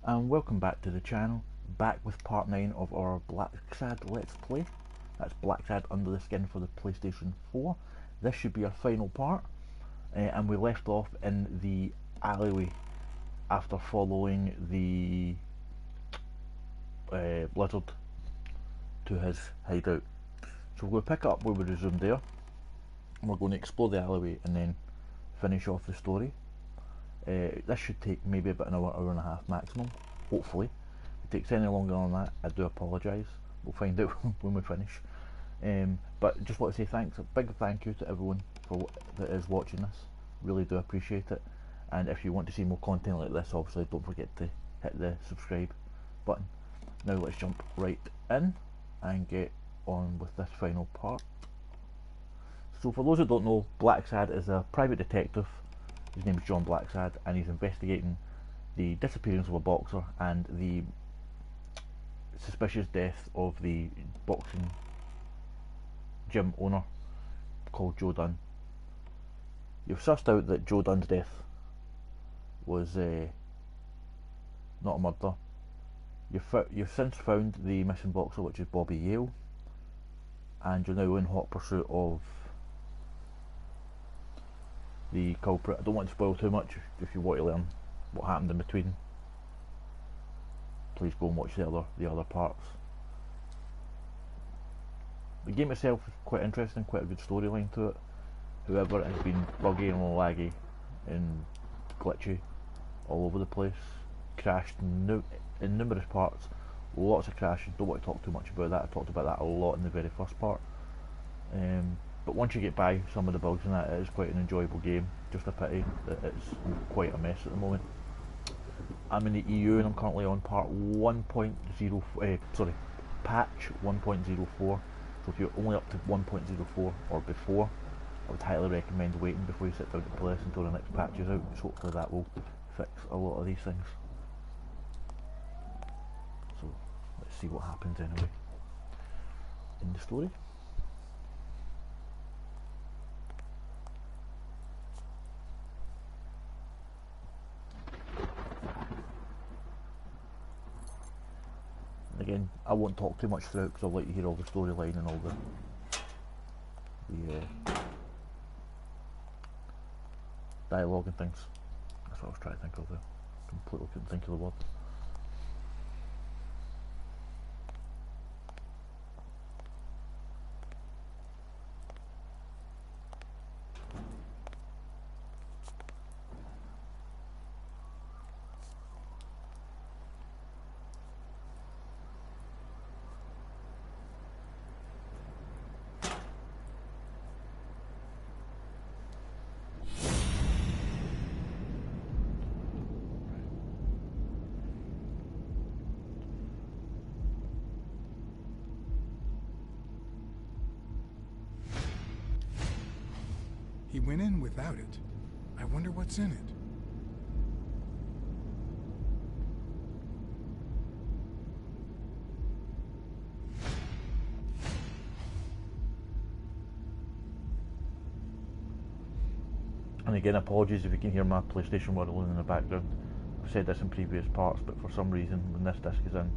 and welcome back to the channel, back with part 9 of our Blacksad Let's Play. That's Blacksad Under the Skin for the PlayStation 4. This should be our final part, and we left off in the alleyway after following the lizard to his hideout. So we're going to pick up where we resumed there, and we're going to explore the alleyway and then finish off the story. This should take maybe about an hour, hour and a half maximum, hopefully. If it takes any longer than that, I do apologise. We'll find out when we finish. But just want to say thanks, a big thank you to everyone that is watching this. Really do appreciate it. And if you want to see more content like this, obviously don't forget to hit the subscribe button. Now let's jump right in and get on with this final part. So for those who don't know, Blacksad is a private detective. His name is John Blacksad, and he's investigating the disappearance of a boxer and the suspicious death of the boxing gym owner called Joe Dunn. You've sussed out that Joe Dunn's death was not a murder. You've since found the missing boxer, which is Bobby Yale, and you're now in hot pursuit of the culprit. I don't want to spoil too much. If you want to learn what happened in between, please go and watch the other parts. The game itself is quite interesting, quite a good storyline to it. However, it has been buggy and laggy and glitchy all over the place. Crashed in numerous parts, lots of crashes. Don't want to talk too much about that. I talked about that a lot in the very first part. But once you get by some of the bugs in that, it is quite an enjoyable game. Just a pity that it's quite a mess at the moment. I'm in the EU and I'm currently on part 1.0, patch 1.04. So if you're only up to 1.04 or before, I would highly recommend waiting before you sit down to play this until the next patch is out. So hopefully that will fix a lot of these things. So let's see what happens anyway in the story. Again, I won't talk too much through it because I'd like to hear all the storyline and all the dialogue and things. That's what I was trying to think of there. Completely couldn't think of the word. He went in without it. I wonder what's in it. And again, apologies if you can hear my PlayStation whirling in the background. I've said this in previous parts, but for some reason when this disc is in,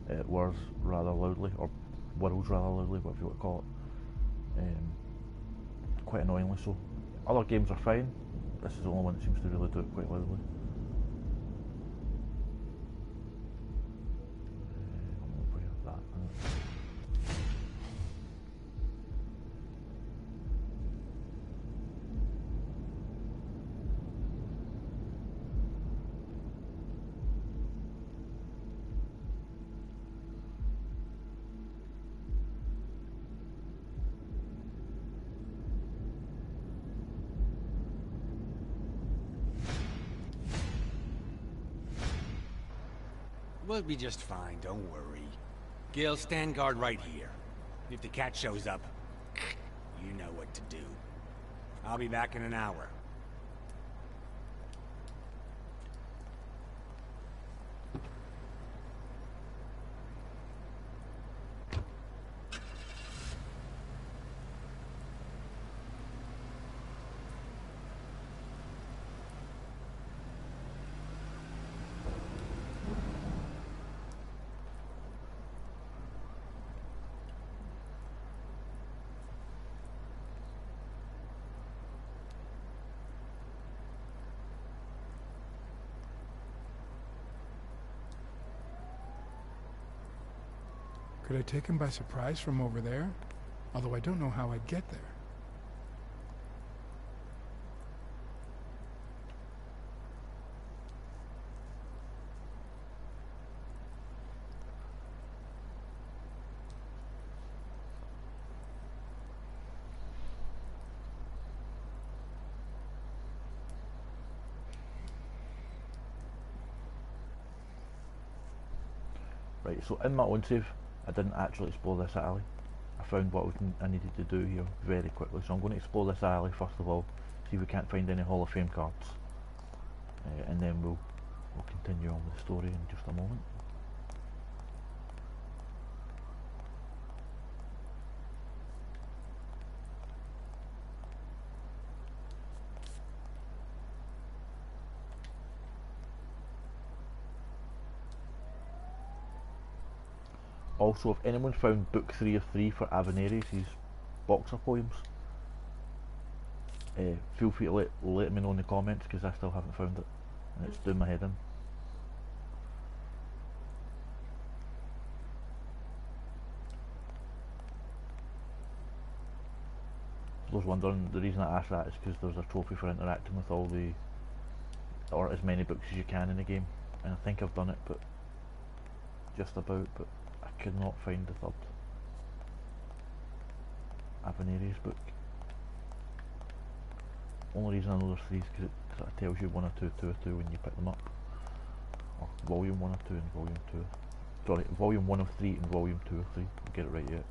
it whirs rather loudly, or whirls rather loudly, whatever you want to call it. Quite annoyingly so. Other games are fine. This is the only one that seems to really do it quite loudly. We'll be just fine, don't worry. Gil, stand guard right here. If the cat shows up, you know what to do. I'll be back in an hour. Could I take him by surprise from over there? Although I don't know how I'd get there. Right, so in my own save, I didn't actually explore this alley. I found what I needed to do here very quickly, so I'm going to explore this alley first of all, see if we can't find any Hall of Fame cards, and then we'll continue on with the story in just a moment. Also, if anyone found book 3 of 3 for Avenaries' boxer poems, feel free to let me know in the comments, because I still haven't found it and it's doing my head in. For those wondering, the reason I asked that is because there's a trophy for interacting with all the, or as many books as you can in the game, and I think I've done it, but just about, but I could not find the third Avenaries book. Only reason I know there's 3 is because it sort of tells you 1 or 2, 2 or 2 when you pick them up, or volume 1 or 2 and volume 2, sorry, volume 1 of 3 and volume 2 of 3, I'll get it right yet.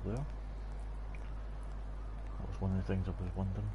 There. That was one of the things I was wondering.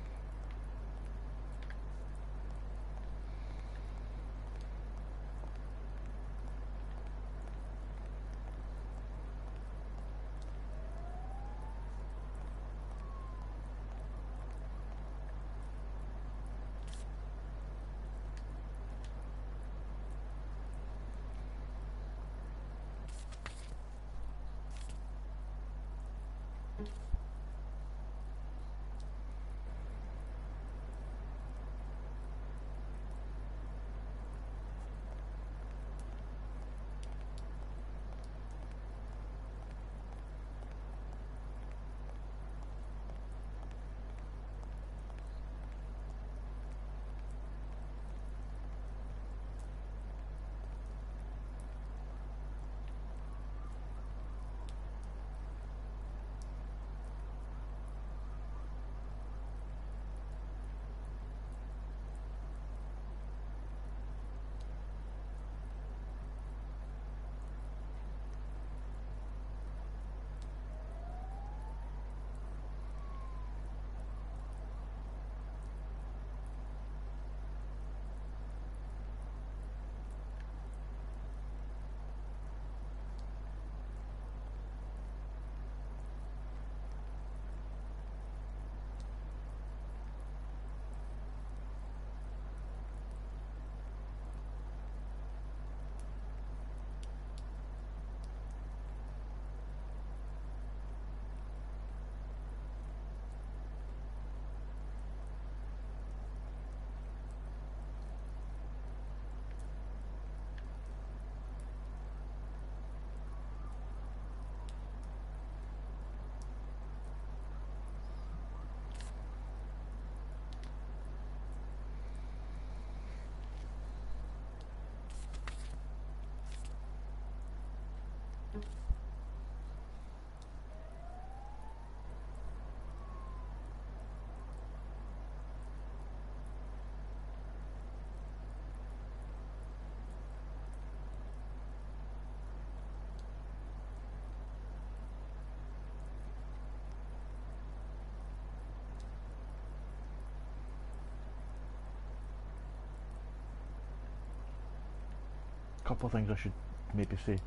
couple of things I should maybe say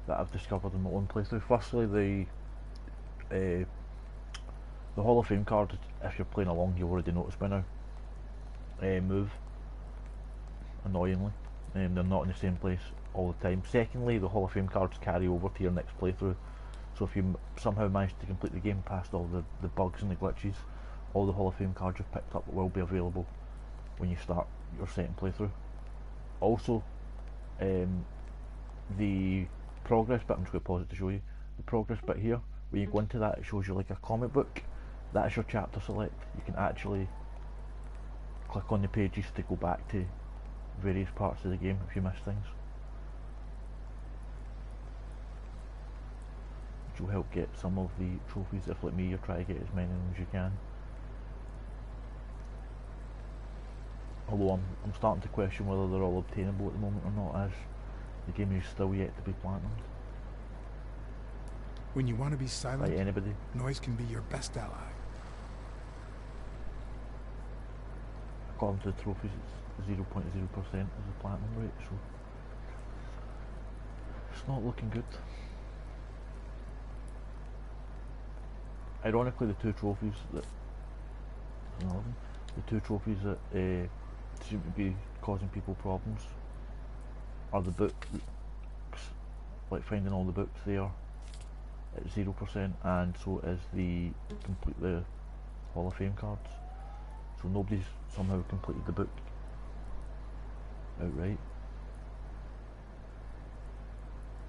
that I've discovered in my own playthrough. Firstly, the Hall of Fame cards, if you're playing along, you'll already notice by now, move annoyingly. They're not in the same place all the time. Secondly, the Hall of Fame cards carry over to your next playthrough, so if you somehow manage to complete the game past all the bugs and the glitches, all the Hall of Fame cards you've picked up will be available when you start your second playthrough. Also, the progress bit, I'm just going to pause it to show you, the progress bit here, when you go into that, it shows you like a comic book. That's your chapter select. You can actually click on the pages to go back to various parts of the game if you miss things, which will help get some of the trophies if, like me, you're trying to get as many of them as you can. Although I'm starting to question whether they're all obtainable at the moment or not, as the game is still yet to be platinumed. When you want to be silent, Like anybody. noise can be your best ally. According to the trophies, it's 0.0% as the platinum rate, so it's not looking good. Ironically, the two trophies that seem to be causing people problems are the books, like finding all the books there at 0%, and so is the complete the Hall of Fame cards. So nobody's somehow completed the book outright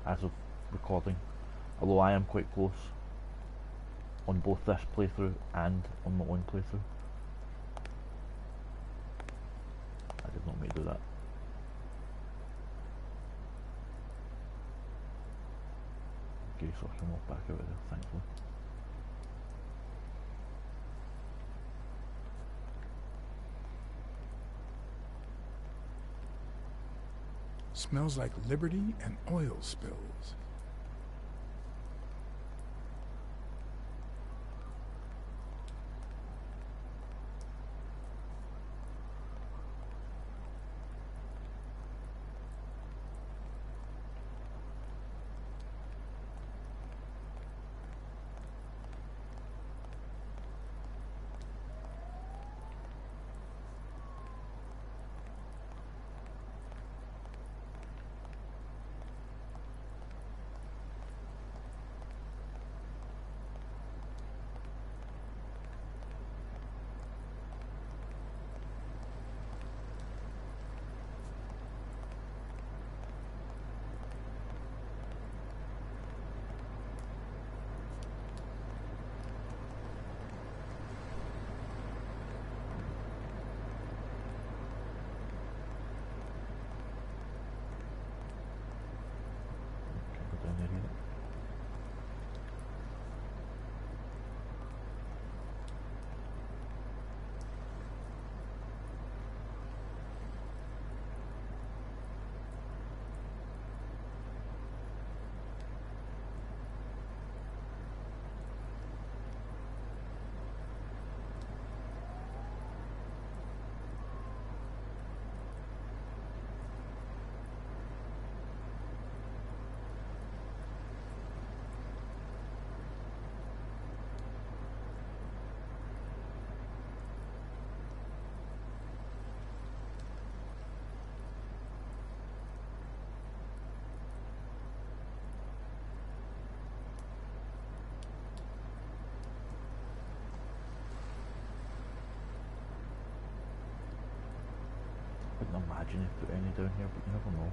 as of recording, although I am quite close on both this playthrough and on my own playthrough. I did not mean to do that. Okay, so I can walk back out of there, thankfully. Smells like liberty and oil spills. Can't go down there either. I couldn't imagine if put any down here, but you never know.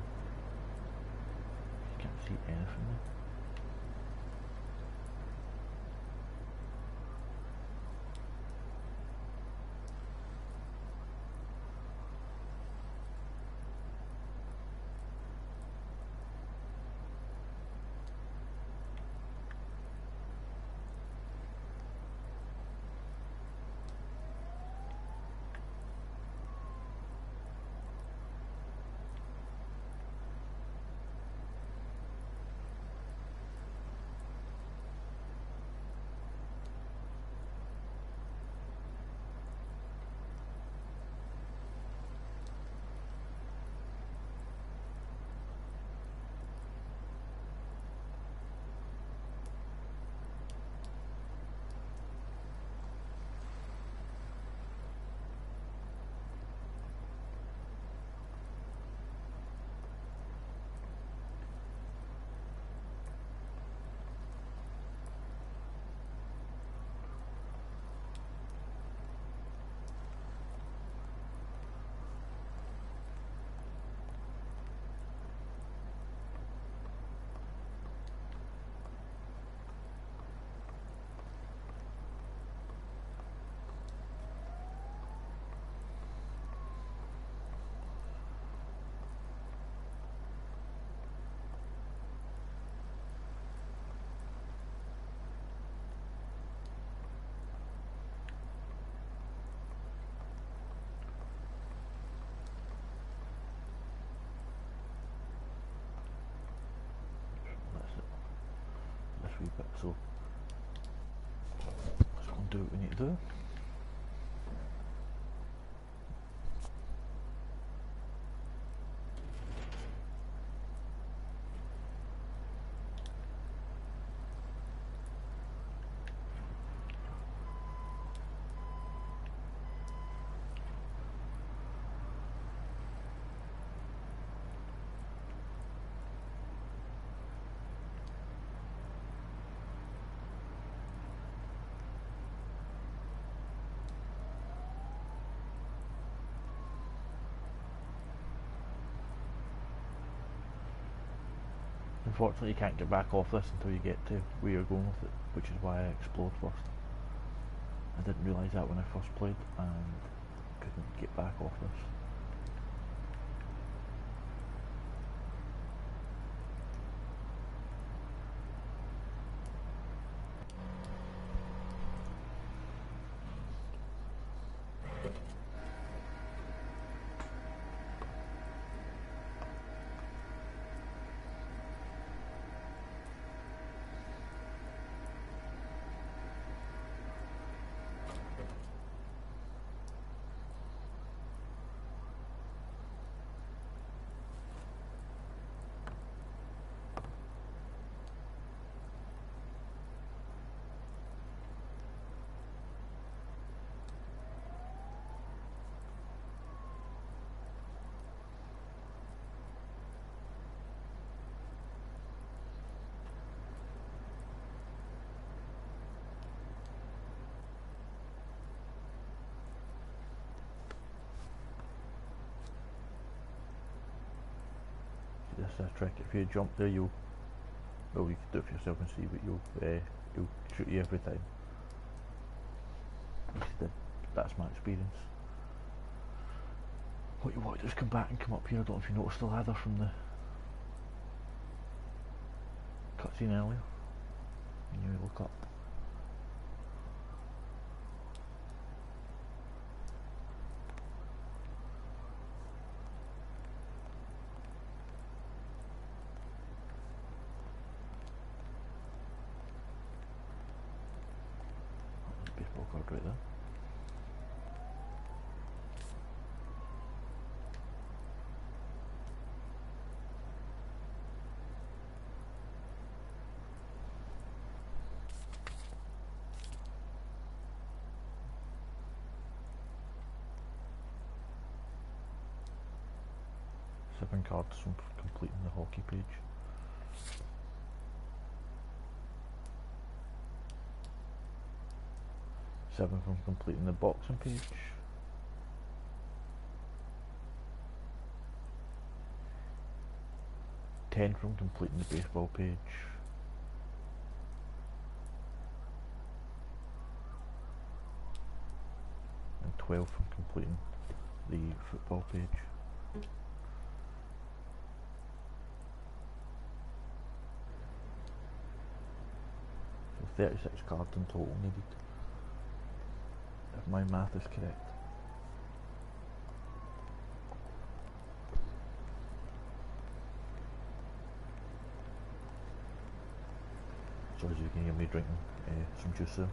You can't see anything there. wee bit, so let's go and do what we need to do. Unfortunately, you can't get back off this until you get to where you're going with it, which is why I explored first. I didn't realise that when I first played and couldn't get back off this. This is a trick. If you jump there, well, you can do it for yourself and see, but you'll shoot you every time. That's my experience. What you want to do is come back and come up here. I don't know if you noticed the ladder from the cutscene earlier. And you look up. Baseball card right there. Seven cards from completing the hockey page. Seven from completing the boxing page. Ten from completing the baseball page. And 12 from completing the football page. So 36 cards in total needed, if my math is correct. So as you can hear me drinking some juice there.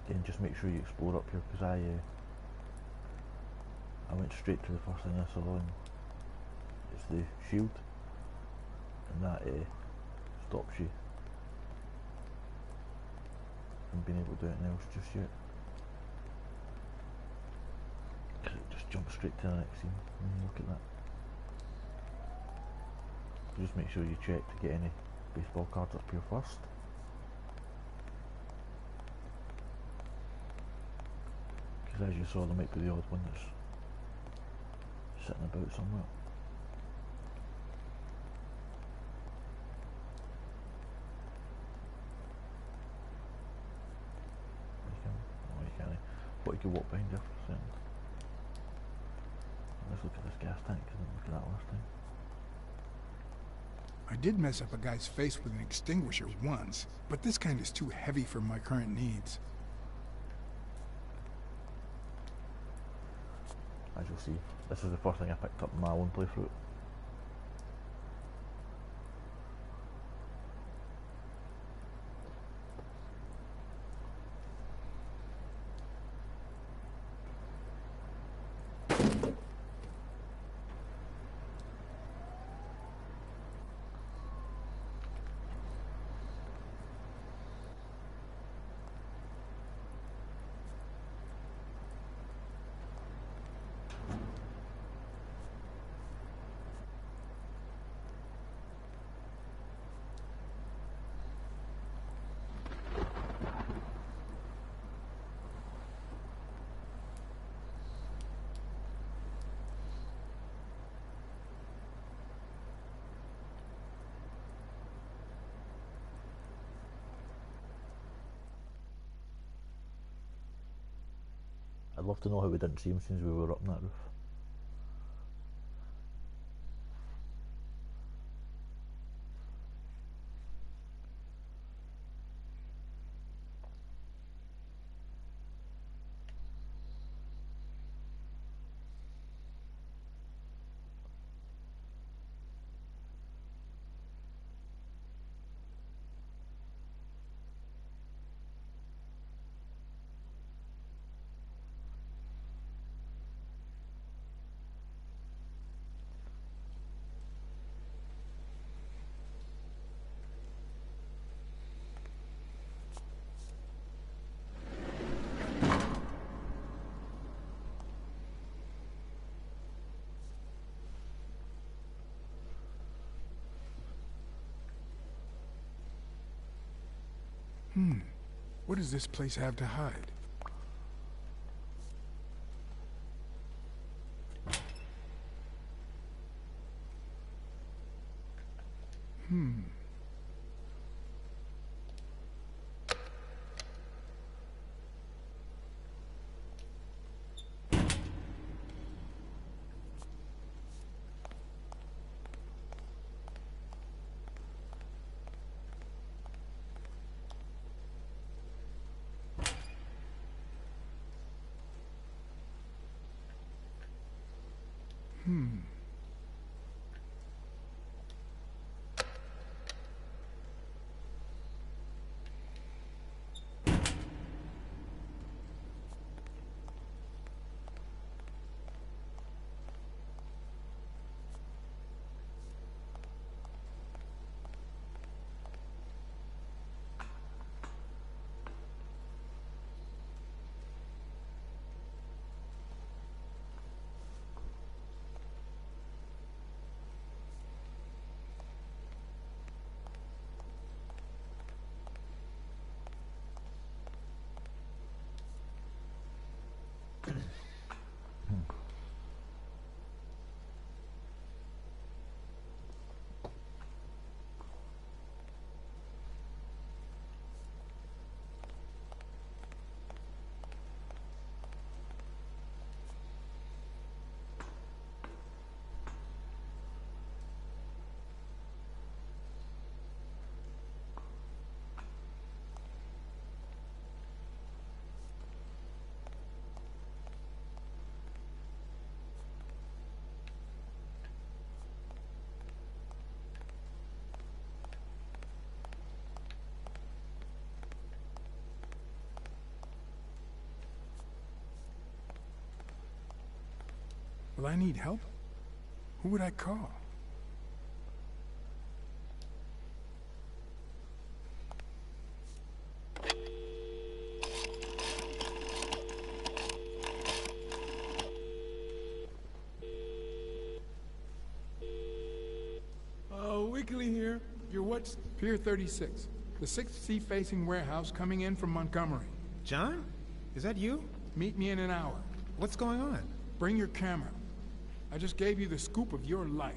Again, just make sure you explore up here, because I went straight to the first thing I saw, and it's the shield, and that stops you from being able to do anything else just yet, because it just jumps straight to the next scene when you look at that. So just make sure you check to get any baseball cards up here first. Because as you saw, there might be the odd one that's sitting about somewhere. You can, oh you can't. But you can walk behind gas tank, because I didn't look at that last time. I did mess up a guy's face with an extinguisher once, but this kind is too heavy for my current needs. As you'll see, this is the first thing I picked up in my own playthrough. I'd love to know how we didn't see him since we were up on that roof. What does this place have to hide? Will I need help? Who would I call? Wiggly here. You're what's Pier 36, the 6th sea-facing warehouse coming in from Montgomery. John? Is that you? Meet me in an hour. What's going on? Bring your camera. I just gave you the scoop of your life.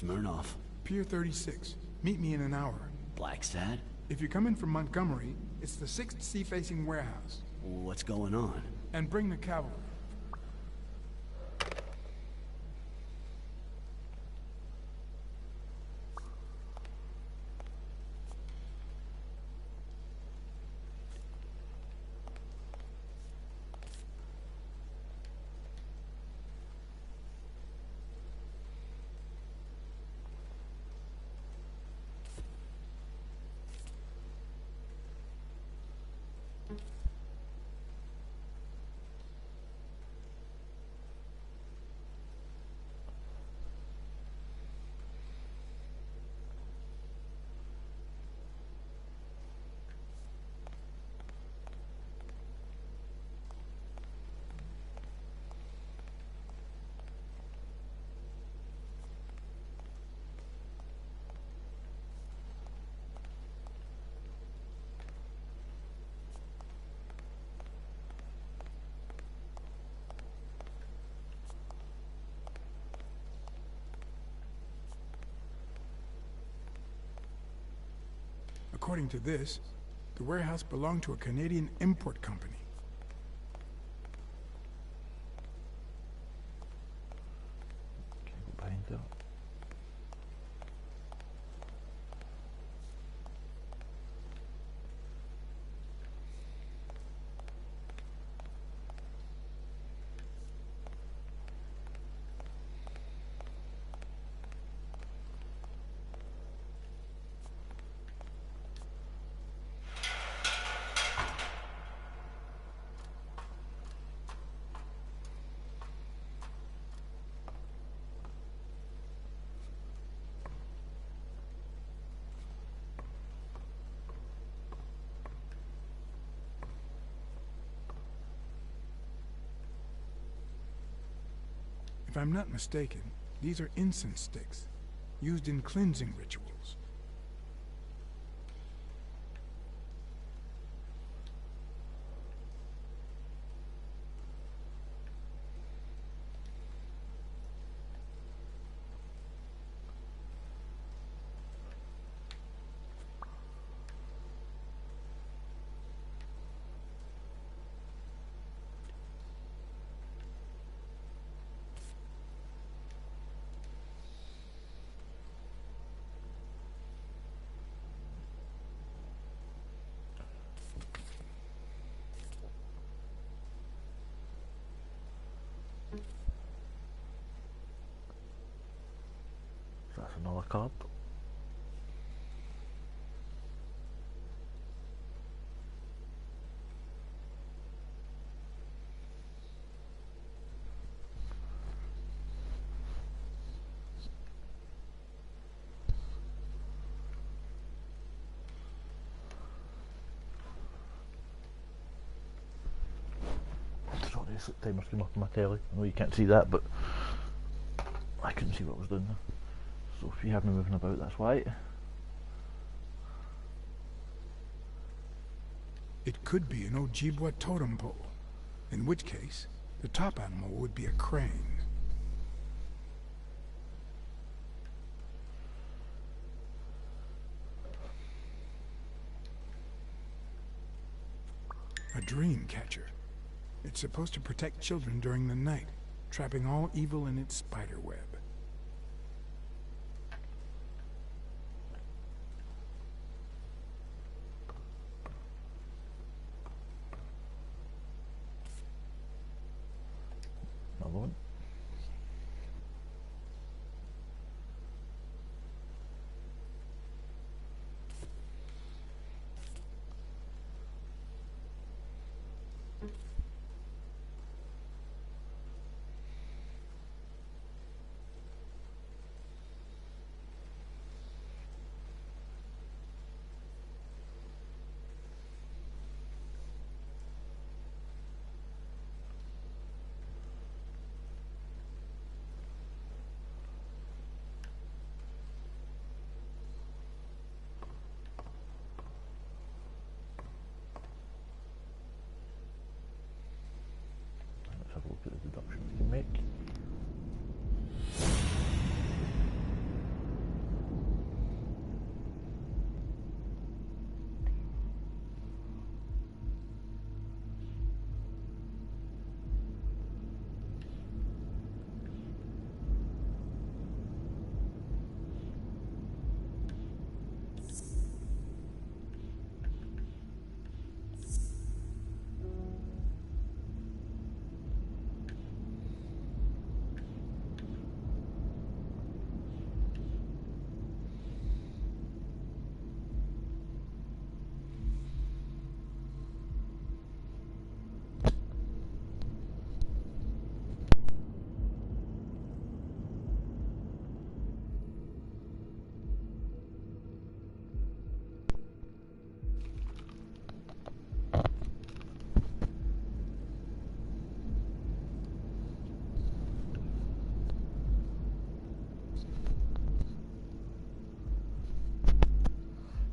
Smirnoff. Pier 36. Meet me in an hour. Blacksad? If you're coming from Montgomery, it's the 6th sea-facing warehouse. What's going on? And bring the cavalry. According to this, the warehouse belonged to a Canadian import company. Can I go behind there? If I'm not mistaken, these are incense sticks, used in cleansing rituals. That's another card. Sorry, the timer's came up on my telly. I know you can't see that, but I couldn't see what I was doing there. So if you have me moving about, that's why. It could be an Ojibwa totem pole, in which case, the top animal would be a crane. A dream catcher. It's supposed to protect children during the night, trapping all evil in its spider web. Another one.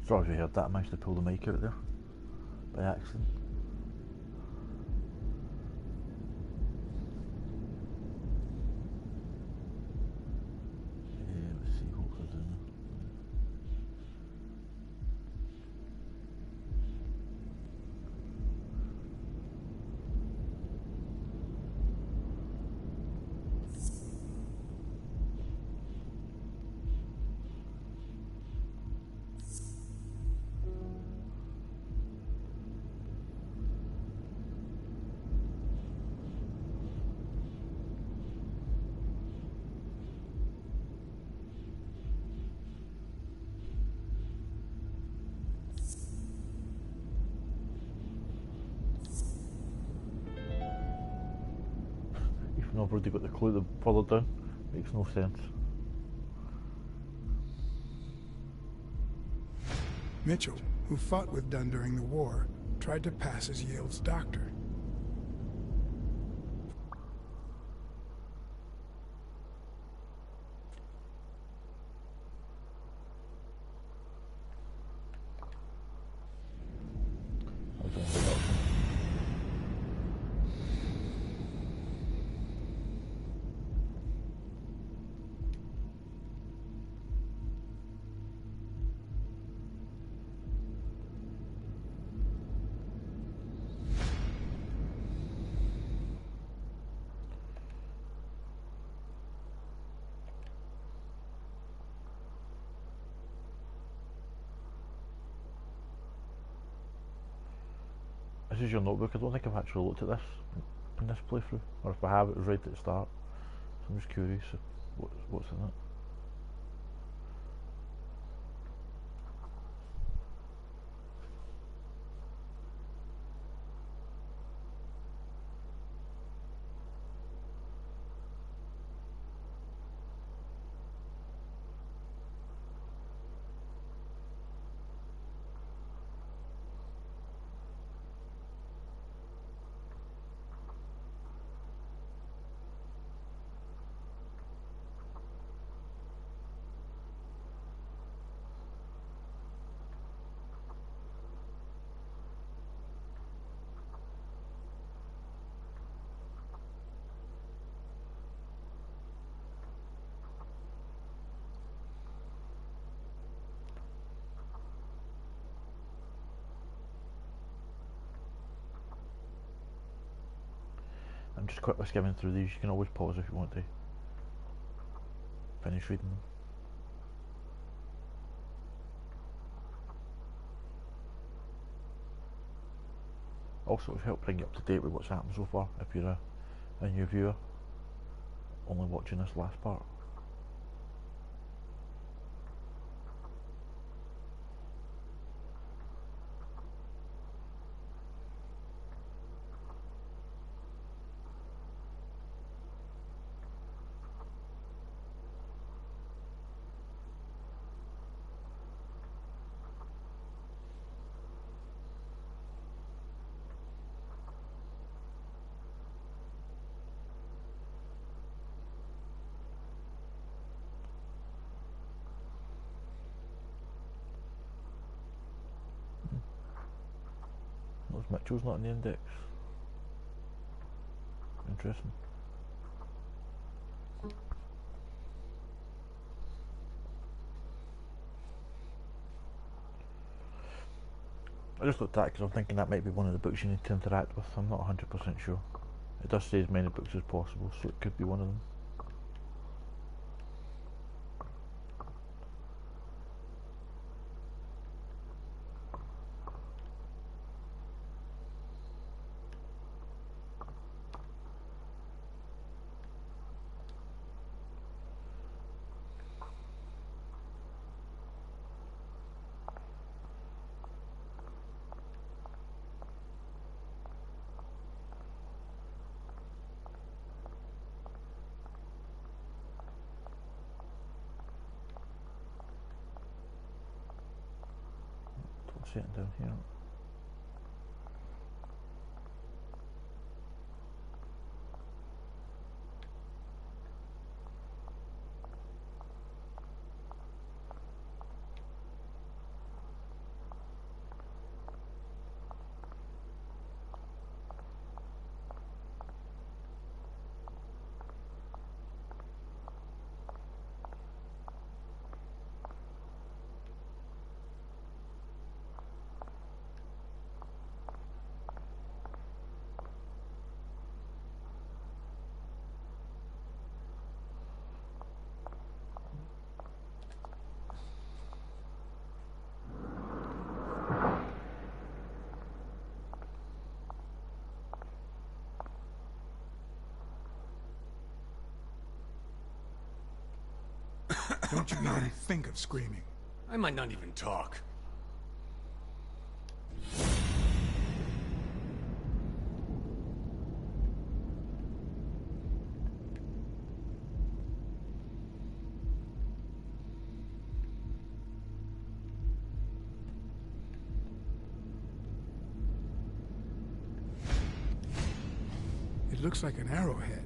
Sorry if you heard that, I managed to pull the mic out there by accident. Let's see, hopefully doing that. Even though I've already got the clue the further down, makes no sense. Mitchell, who fought with Dunn during the war, tried to pass as Yale's doctor. This is your notebook. I don't think I've actually looked at this in this playthrough, or if I have, it was right at the start. So I'm just curious what's in it. I'm just quickly skimming through these. You can always pause if you want to finish reading them. Also, it'll help bring you up to date with what's happened so far if you're a new viewer only watching this last part. Mitchell's not in the index. Interesting. I just looked at it because I'm thinking that might be one of the books you need to interact with. I'm not 100% sure. It does say as many books as possible, so it could be one of them. Sitting down here. Don't you even think of screaming. I might not even talk. It looks like an arrowhead.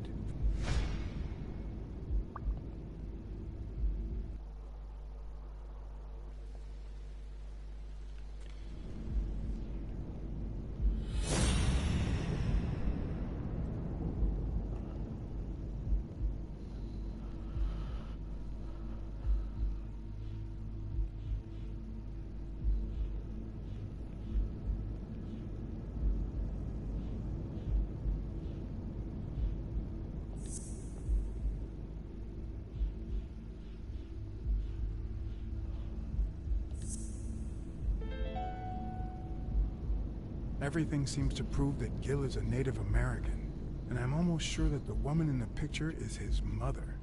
Everything seems to prove that Gil is a Native American, and I'm almost sure that the woman in the picture is his mother.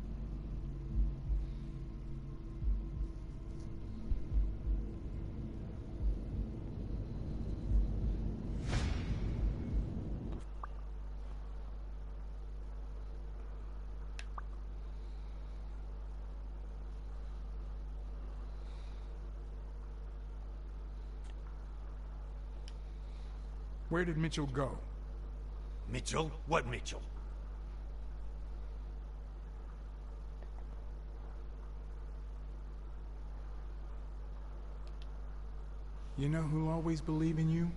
Where did Mitchell go? Mitchell? What Mitchell? You know who'll always believe in you?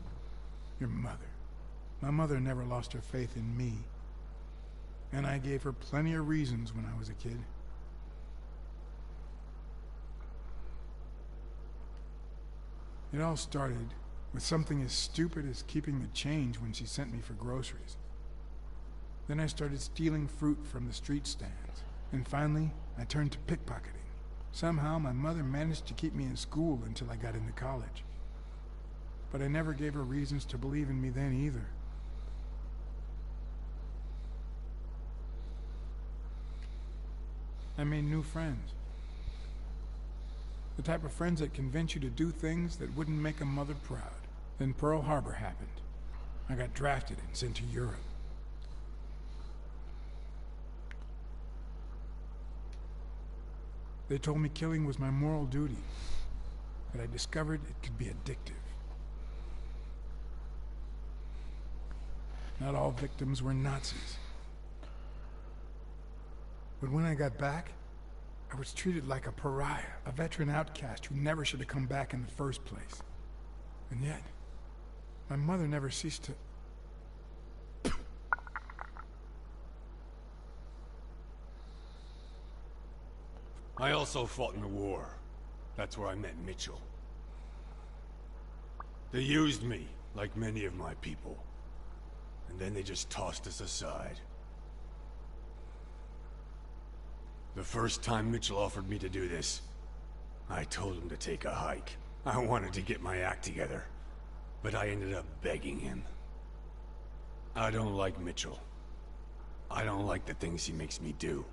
Your mother. My mother never lost her faith in me. And I gave her plenty of reasons when I was a kid. It all started with something as stupid as keeping the change when she sent me for groceries. Then I started stealing fruit from the street stands. And finally, I turned to pickpocketing. Somehow, my mother managed to keep me in school until I got into college. But I never gave her reasons to believe in me then either. I made new friends. The type of friends that convince you to do things that wouldn't make a mother proud. Then Pearl Harbor happened. I got drafted and sent to Europe. They told me killing was my moral duty, but I discovered it could be addictive. Not all victims were Nazis. But when I got back, I was treated like a pariah, a veteran outcast who never should have come back in the first place. And yet, my mother never ceased to... I also fought in the war. That's where I met Mitchell. They used me, like many of my people. And then they just tossed us aside. The first time Mitchell offered me to do this, I told him to take a hike. I wanted to get my act together, but I ended up begging him. I don't like Mitchell. I don't like the things he makes me do.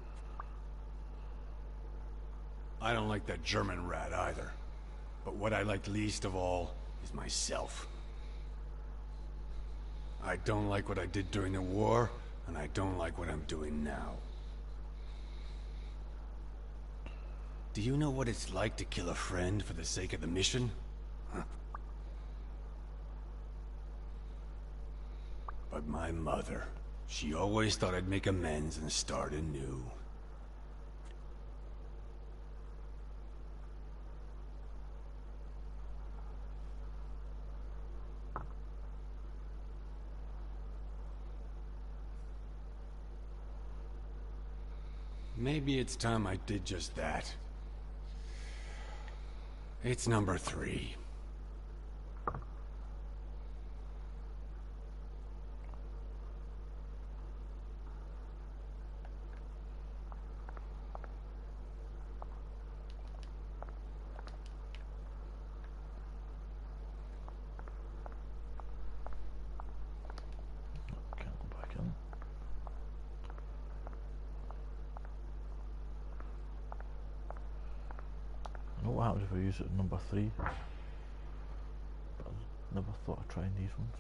I don't like that German rat either. But what I like least of all is myself. I don't like what I did during the war, and I don't like what I'm doing now. Do you know what it's like to kill a friend for the sake of the mission? Huh. But my mother, she always thought I'd make amends and start anew. Maybe it's time I did just that. It's number 3. what happens if I use it at number 3? But I never thought of trying these ones.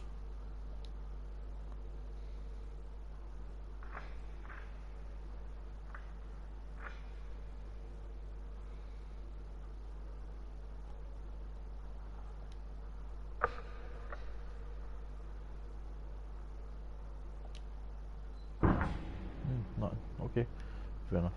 Nothing. Okay, fair enough.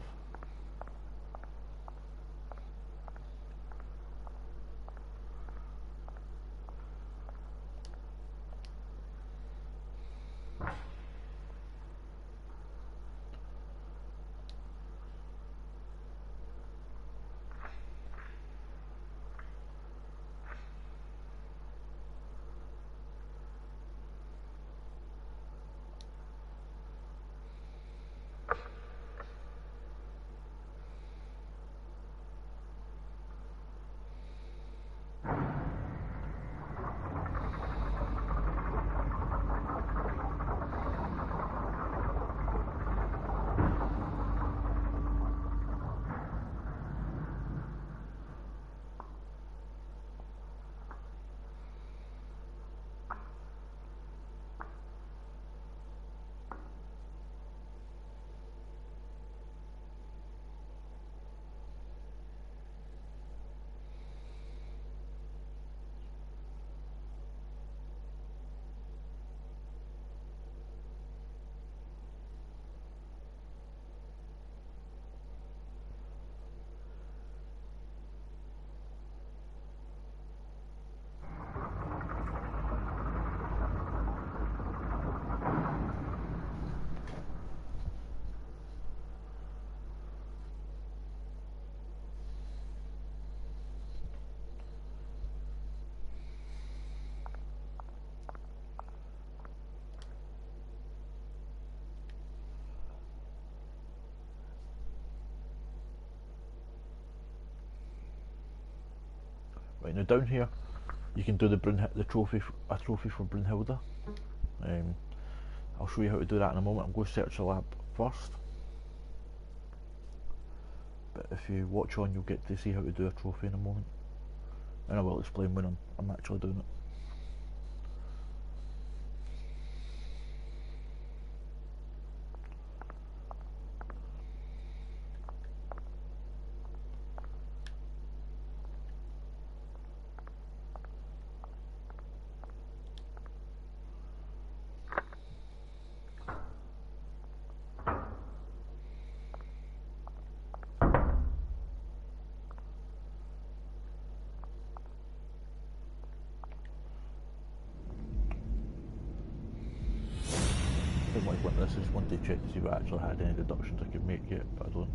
Right, now down here you can do the trophy, a trophy for Brunhilde. I'll show you how to do that in a moment. I'm going to search the lab first, but if you watch on you'll get to see how to do a trophy in a moment, and I will explain when I'm actually doing it. I think like this is one to check to see if I actually had any deductions I could make yet, but I don't.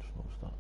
Just noticed that.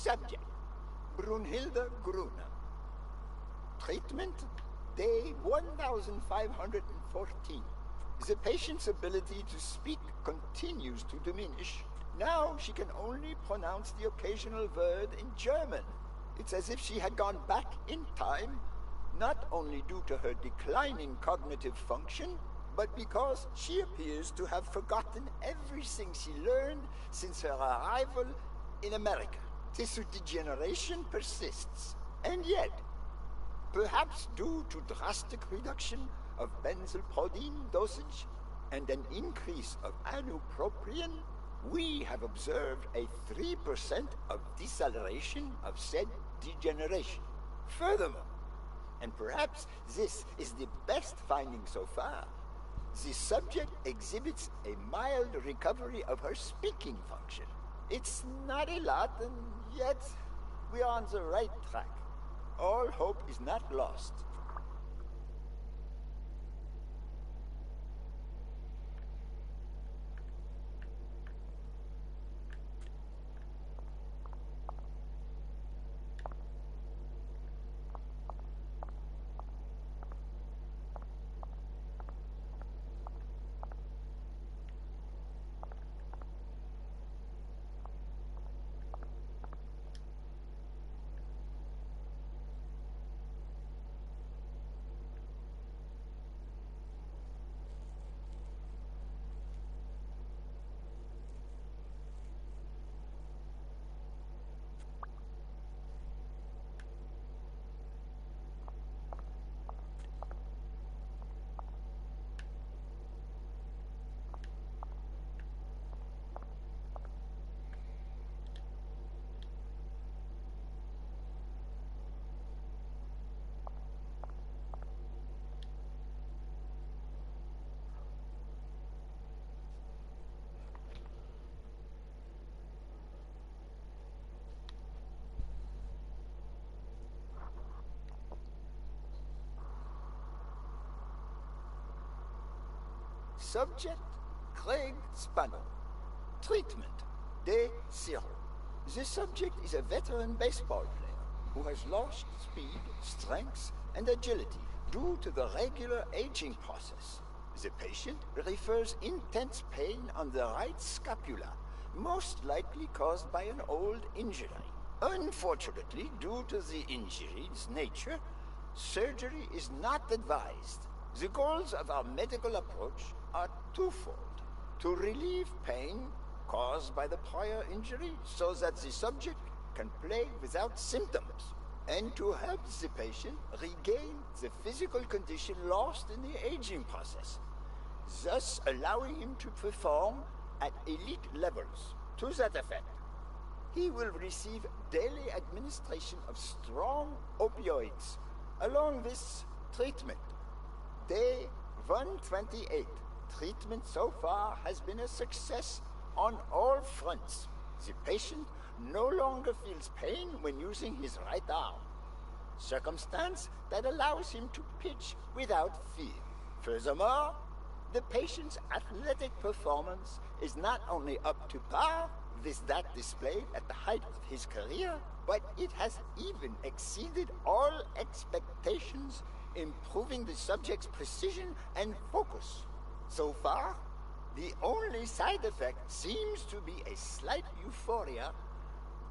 Subject, Brunhilde Gruner. Treatment, day 1514. The patient's ability to speak continues to diminish. Now she can only pronounce the occasional word in German. It's as if she had gone back in time, not only due to her declining cognitive function, but because she appears to have forgotten everything she learned since her arrival in America. Tissue degeneration persists, and yet, perhaps due to drastic reduction of benzylprodine dosage and an increase of anupropion, we have observed a 3% of deceleration of said degeneration. Furthermore, and perhaps this is the best finding so far, the subject exhibits a mild recovery of her speaking function. It's not a lot, and yet we are on the right track. All hope is not lost. Subject, Craig Spano. Treatment, day 0. The subject is a veteran baseball player who has lost speed, strength, and agility due to the regular aging process. The patient refers intense pain on the right scapula, most likely caused by an old injury. Unfortunately, due to the injury's nature, surgery is not advised. The goals of our medical approach are twofold: to relieve pain caused by the prior injury so that the subject can play without symptoms, and to help the patient regain the physical condition lost in the aging process, thus allowing him to perform at elite levels. To that effect, he will receive daily administration of strong opioids along with treatment. Day 128. Treatment so far has been a success on all fronts. The patient no longer feels pain when using his right arm, circumstance that allows him to pitch without fear. Furthermore, the patient's athletic performance is not only up to par with that displayed at the height of his career, but it has even exceeded all expectations, improving the subject's precision and focus. So far, the only side effect seems to be a slight euphoria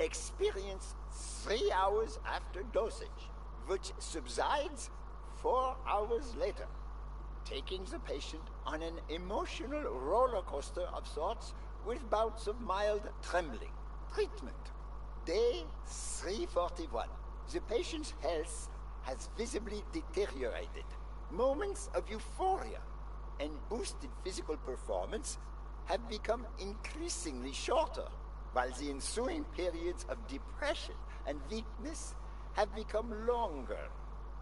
experienced 3 hours after dosage, which subsides 4 hours later, taking the patient on an emotional roller coaster of sorts with bouts of mild trembling. Treatment. Day 341. The patient's health has visibly deteriorated. Moments of euphoria and boosted physical performance have become increasingly shorter, while the ensuing periods of depression and weakness have become longer,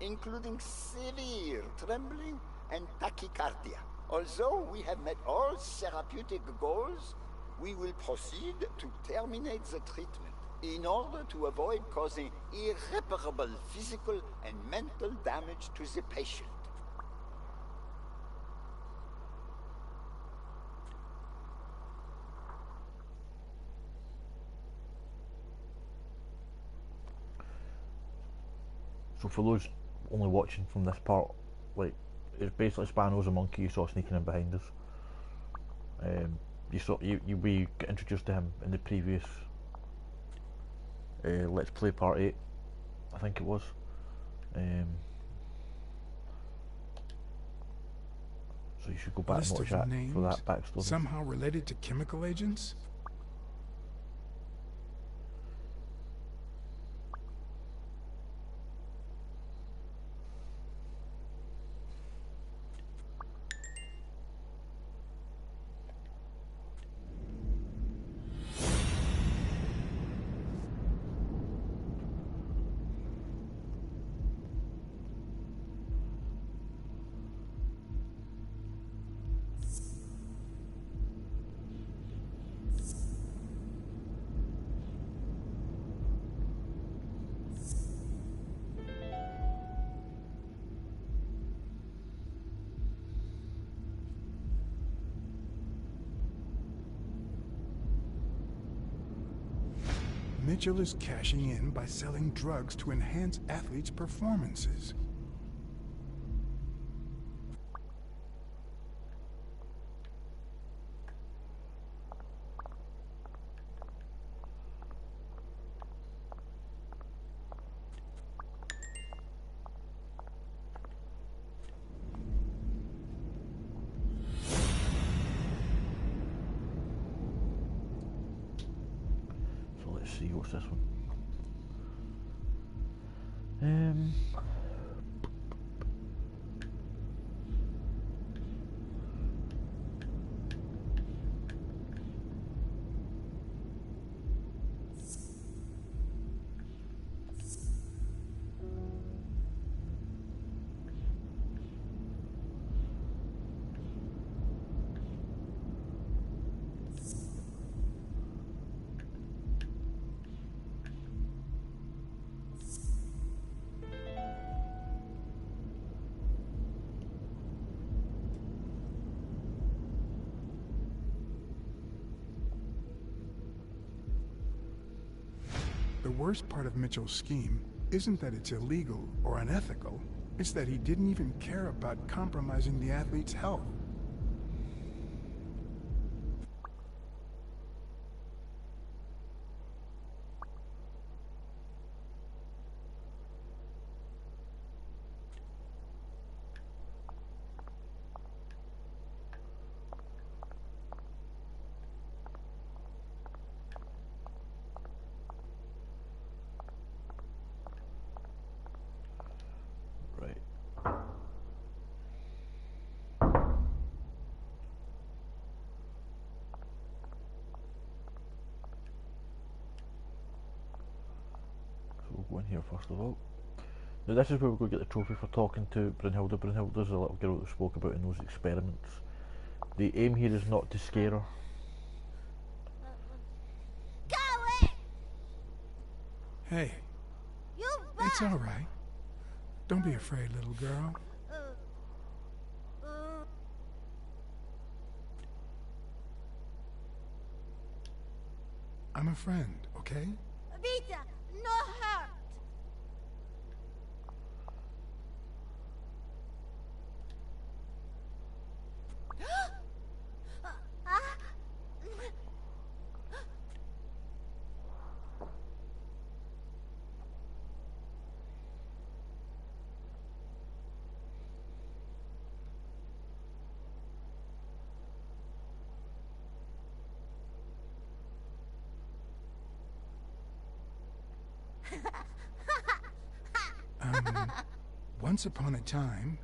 including severe trembling and tachycardia. Although we have met all therapeutic goals, we will proceed to terminate the treatment in order to avoid causing irreparable physical and mental damage to the patient. So for those only watching from this part, like, it's basically Spano's a monkey you saw sneaking in behind us. We get introduced to him in the previous Let's Play Part 8, I think it was. So you should go back and List watch of that names, for that backstory. somehow related to chemical agents? Mitchell is cashing in by selling drugs to enhance athletes' performances. So let's see, what's this one? The worst part of Mitchell's scheme isn't that it's illegal or unethical, it's that he didn't even care about compromising the athlete's health. Right. So we'll go in here first of all. Now this is where we go get the trophy for talking to Brunhilde. Brunhilde's the little girl that we spoke about in those experiments. The aim here is not to scare her. Go away! Hey, You it's all right. Don't be afraid, little girl. I'm a friend, okay? Vita, no hurt. Once upon a time...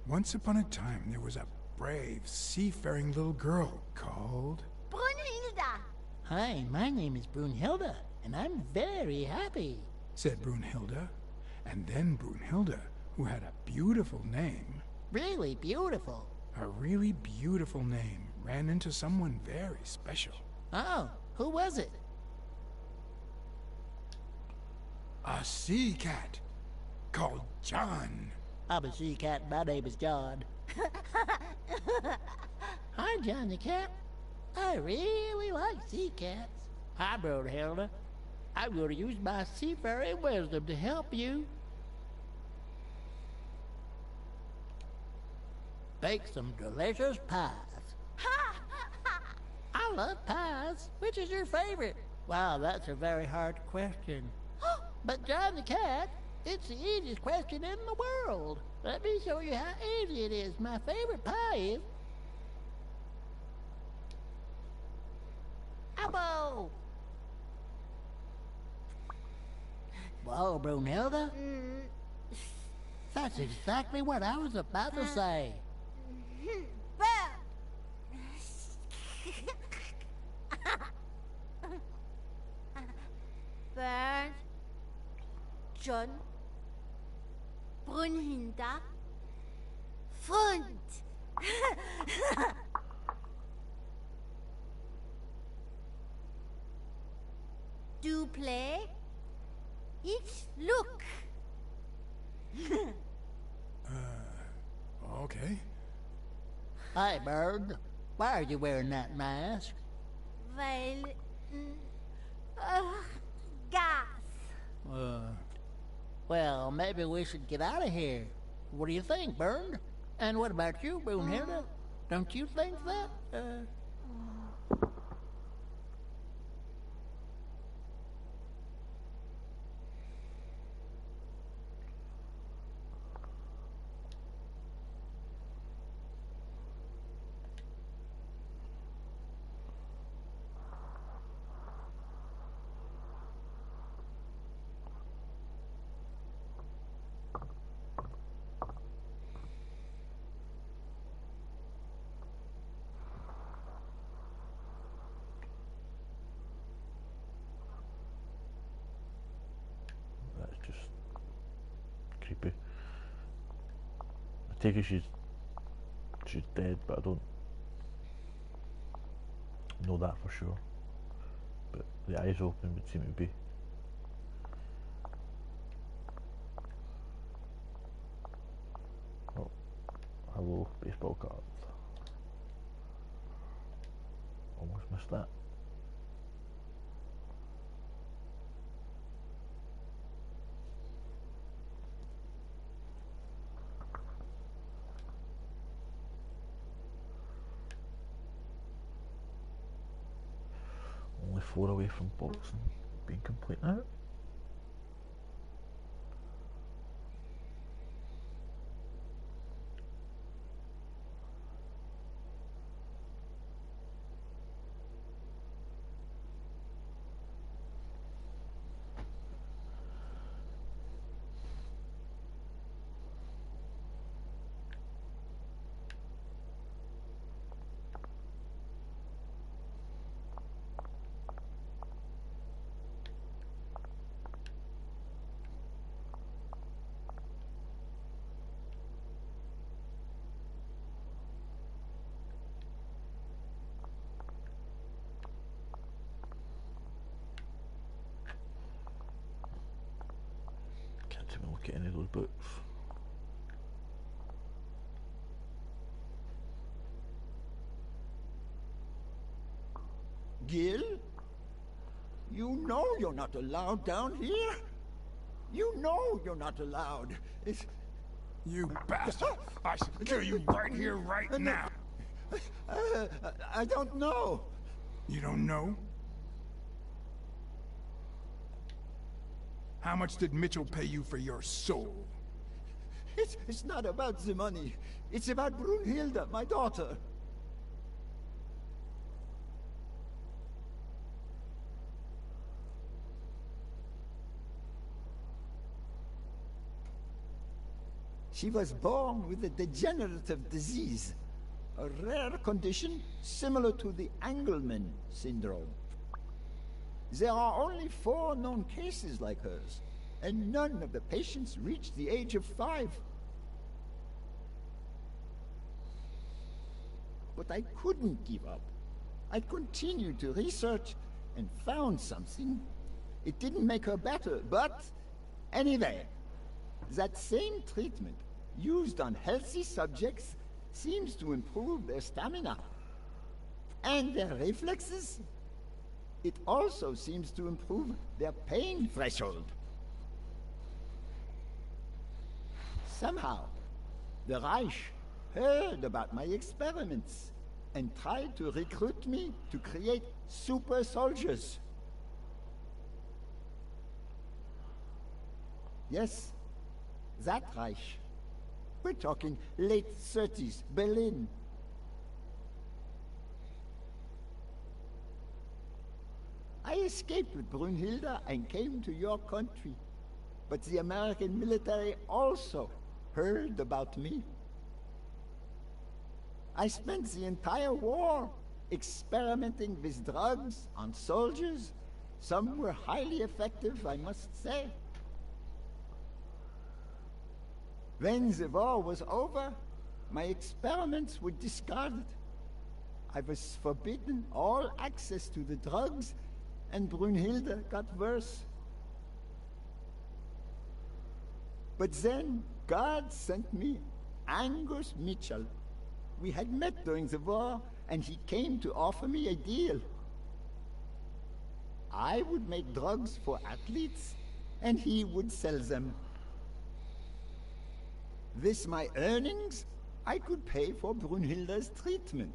Once upon a time, there was a brave, seafaring little girl called... Brunhilda. Hi, my name is Brunhilde, and I'm very happy. said Brunhilde. And then Brunhilde, who had a beautiful name, Really beautiful. a really beautiful name, ran into someone very special. Oh, who was it? A sea cat called John. I'm a sea cat, my name is John. Hi, John the cat. I really like sea cats. Hi, Brunhilde. I'm going to use my seafaring wisdom to help you. Bake some delicious pies. I love pies. Which is your favorite? Wow, that's a very hard question. But John the Cat, it's the easiest question in the world. Let me show you how easy it is. My favorite pie is... Apple! Whoa, Brunhilde? That's exactly what I was about to say. Well. Bernd, John, Brunhilde, Fund. Do play? It's look. Okay. Hi, Bird. Why are you wearing that mask? Weil, gas. Well, maybe we should get out of here. What do you think, Bird? And what about you, Brunhilde? Don't you think that? That's just creepy. I take it she's dead, but I don't know that for sure. But the eyes open would seem to be. Oh, hello, baseball cards. Almost missed that. Only 4 away from boxing being complete now. Can't even look at any of those books. Gil? You know you're not allowed down here. You know you're not allowed. It's... You bastard! I should kill you right here, right now. I don't know. You don't know? How much did Mitchell pay you for your soul? It's not about the money. It's about Brunhilde, my daughter. She was born with a degenerative disease, a rare condition similar to the Engelmann syndrome. There are only 4 known cases like hers, and none of the patients reach the age of 5. But I couldn't give up. I continued to research and found something. It didn't make her better, but anyway, that same treatment used on healthy subjects seems to improve their stamina and their reflexes. It also seems to improve their pain threshold. Somehow, the Reich heard about my experiments and tried to recruit me to create super soldiers. Yes, that Reich. We're talking late 30s, Berlin. I escaped with Brunhilde and came to your country. But the American military also heard about me. I spent the entire war experimenting with drugs on soldiers. Some were highly effective, I must say. When the war was over, my experiments were discarded. I was forbidden all access to the drugs, and Brunhilde got worse. But then God sent me Angus Mitchell. We had met during the war, and he came to offer me a deal. I would make drugs for athletes, and he would sell them. With my earnings, I could pay for Brunhilde's treatment.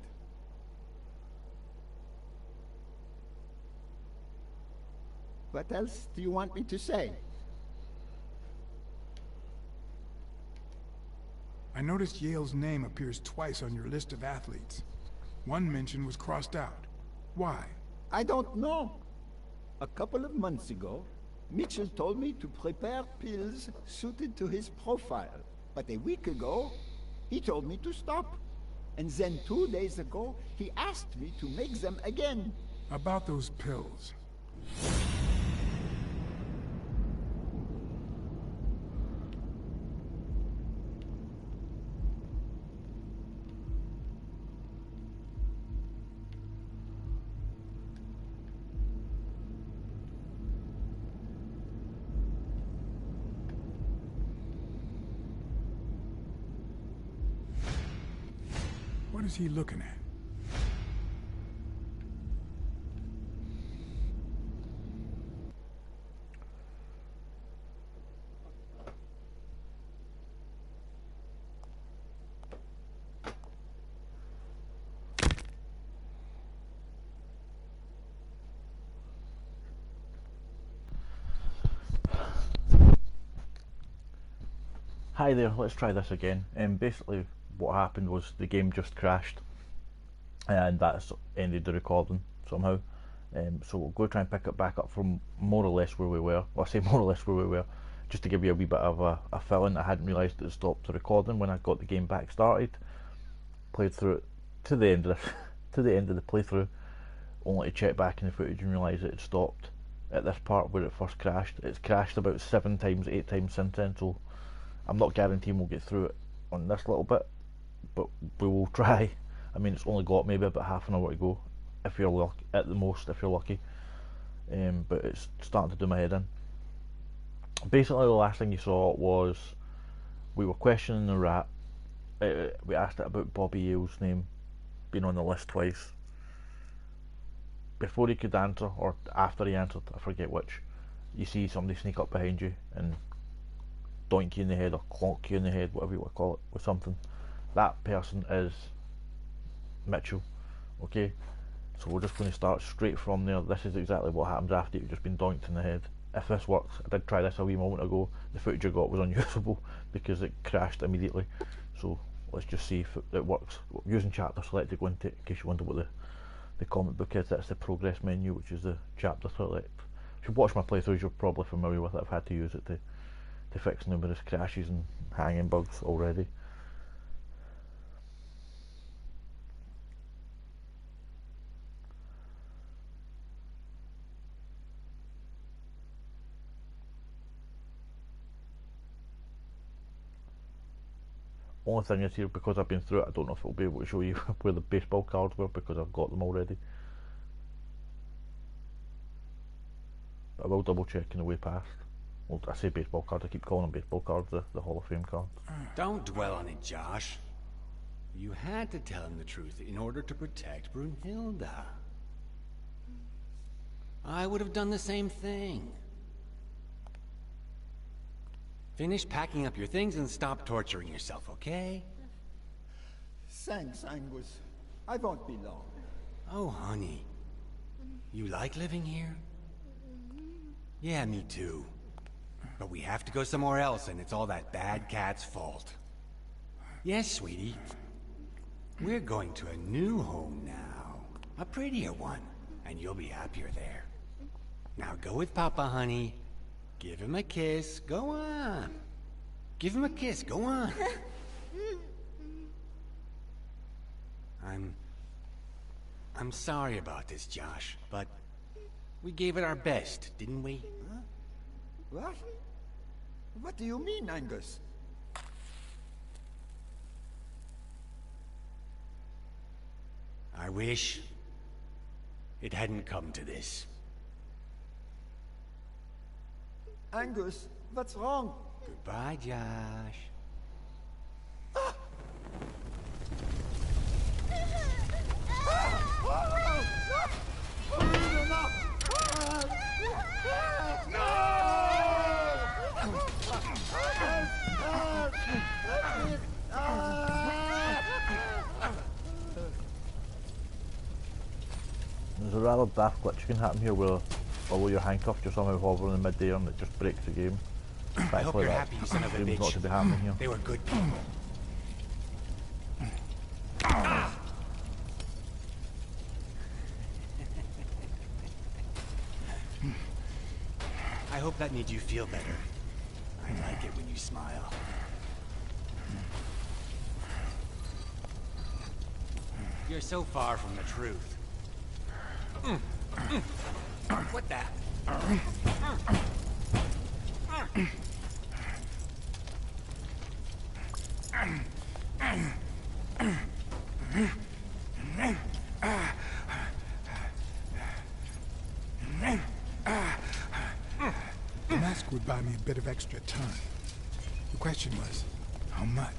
What else do you want me to say? I noticed Yale's name appears twice on your list of athletes. One mention was crossed out. Why? I don't know. A couple of months ago, Mitchell told me to prepare pills suited to his profile. But a week ago, he told me to stop. And then 2 days ago, he asked me to make them again. About those pills. What is he looking at? Hi there, let's try this again. Basically what happened was the game just crashed and that's ended the recording somehow. So we'll go try and pick it back up from more or less where we were. Well, I say more or less where we were, just to give you a wee bit of a fill-in. I hadn't realised it stopped the recording when I got the game back started. Played through it to the end of to the end of the playthrough, only to check back in the footage and realise it had stopped at this part where it first crashed. It's crashed about 7 times, 8 times since then, so I'm not guaranteeing we'll get through it on this little bit, but we will try. I mean, it's only got maybe about half an hour to go, if you're lucky, at the most, if you're lucky. But it's starting to do my head in. Basically, the last thing you saw was we were questioning the rat. We asked it about Bobby Yale's name being on the list twice. Before he could answer, or after he answered, I forget which, you see somebody sneak up behind you and doink you in the head or clonk you in the head, whatever you want to call it, with something. That person is Mitchell. Okay, so we're just going to start straight from there. This is exactly what happens after you've just been doinked in the head. If this works, I did try this a wee moment ago, the footage I got was unusable because it crashed immediately. So let's just see if it works. Using chapter select to go into it, in case you wonder what the comic book is. That's the progress menu, which is the chapter select. If you watch my playthroughs, you're probably familiar with it. I've had to use it to fix numerous crashes and hanging bugs already. Only thing is here, because I've been through it, I don't know if it'll be able to show you where the baseball cards were because I've got them already. But I will double check in the way past. Well, I say baseball cards, I keep calling them baseball cards, the Hall of Fame cards. Don't dwell on it, Josh. You had to tell him the truth in order to protect Brunhilde. I would have done the same thing. Finish packing up your things and stop torturing yourself, okay? Thanks, Angus. I won't be long. Oh, honey. You like living here? Yeah, me too. But we have to go somewhere else, and it's all that bad cat's fault. Yes, sweetie. We're going to a new home now. A prettier one, and you'll be happier there. Now go with Papa, honey. Give him a kiss. Go on. Give him a kiss. Go on. I'm sorry about this, Josh, but we gave it our best, didn't we? Huh? What? What do you mean, Angus? I wish it hadn't come to this. Angus, what's wrong? Goodbye, Josh. There's a rather daft glitch can happen here where, although you're handcuffed, you're somehow hovering in mid-air and it just breaks the game. I hope you're happy, you son of a Seems not to be bitch. happening here. They were good people. I hope that made you feel better. I like it when you smile. You're so far from the truth. What the? The mask would buy me a bit of extra time. The question was, how much?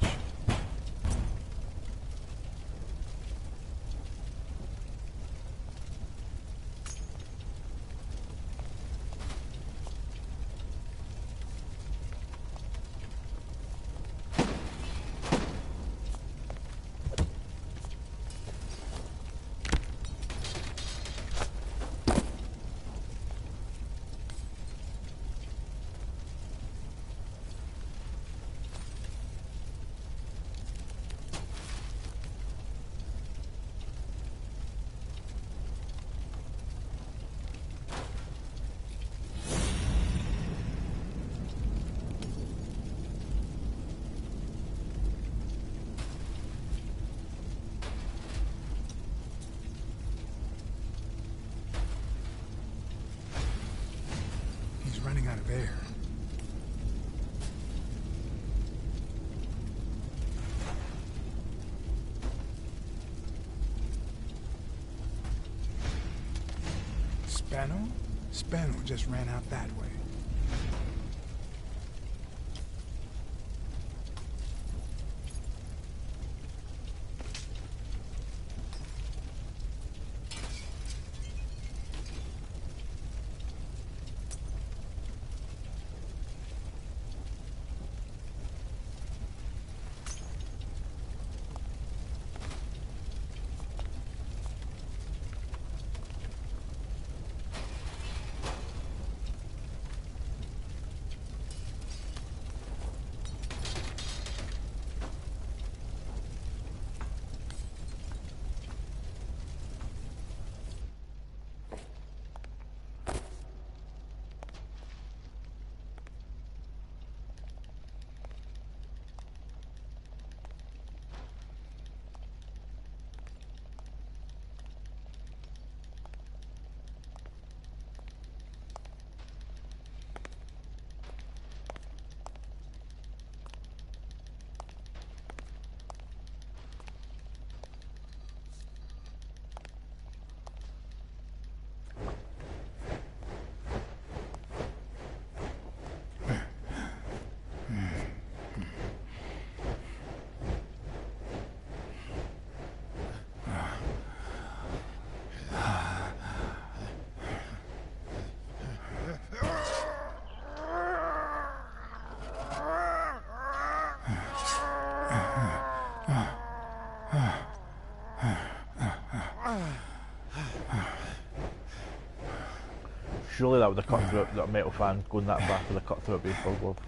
Running out of air. Spano? Spano just ran out that way. Surely that would have cut through that metal fan going that fast would have cut through a baseball glove.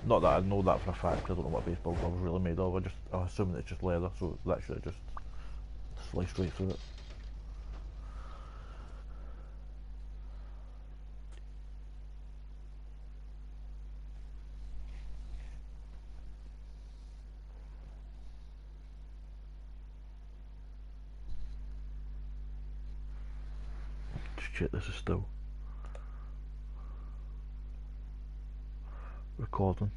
Not that I know that for a fact, 'cause I don't know what a baseball glove is really made of. I assume that it's just leather, so that should have just sliced right through it. Shit, this is still recording.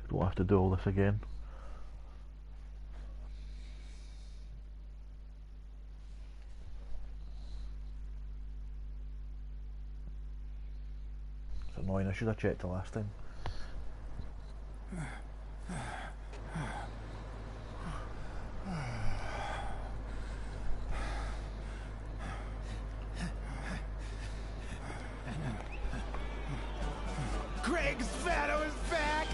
Don't have to do all this again. It's annoying, I should have checked the last time. Craig's Shadow is back!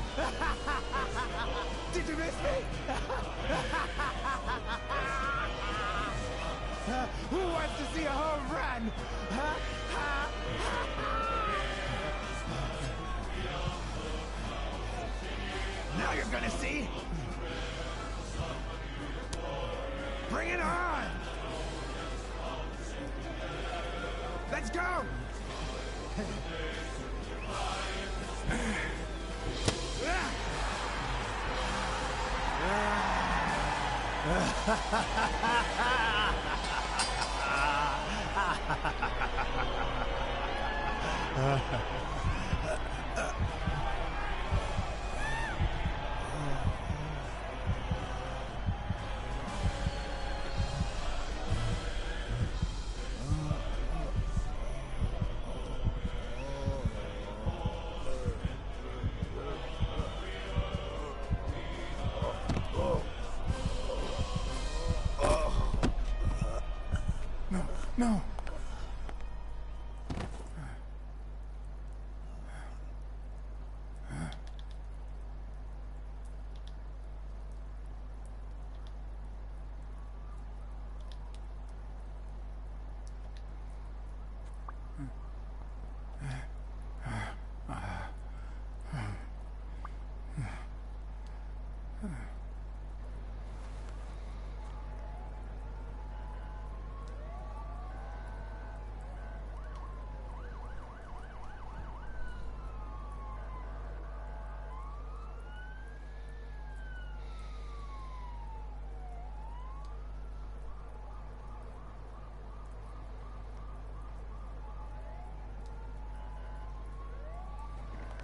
Did you miss me? Who wants to see a home run? Now you're gonna see. Bring it on! Let's go! No.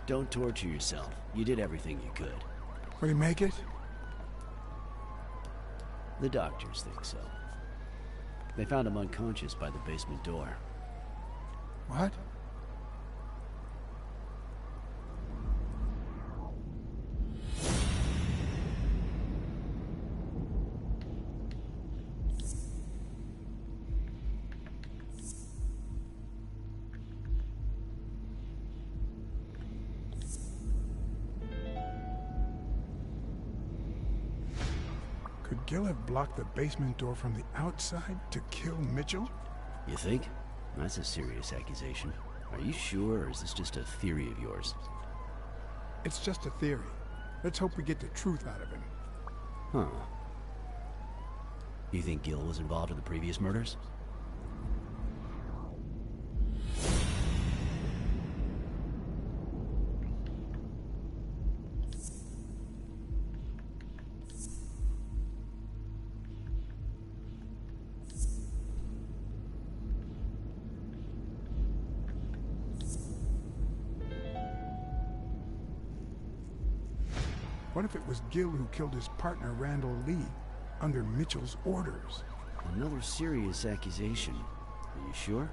Don't torture yourself. You did everything you could. Will he make it? The doctors think so. They found him unconscious by the basement door. What? Could Gil have blocked the basement door from the outside to kill Mitchell? You think? That's a serious accusation. Are you sure, or is this just a theory of yours? It's just a theory. Let's hope we get the truth out of him. Huh. You think Gil was involved in the previous murders? What if it was Gil who killed his partner Randall Lee under Mitchell's orders? Another serious accusation. Are you sure?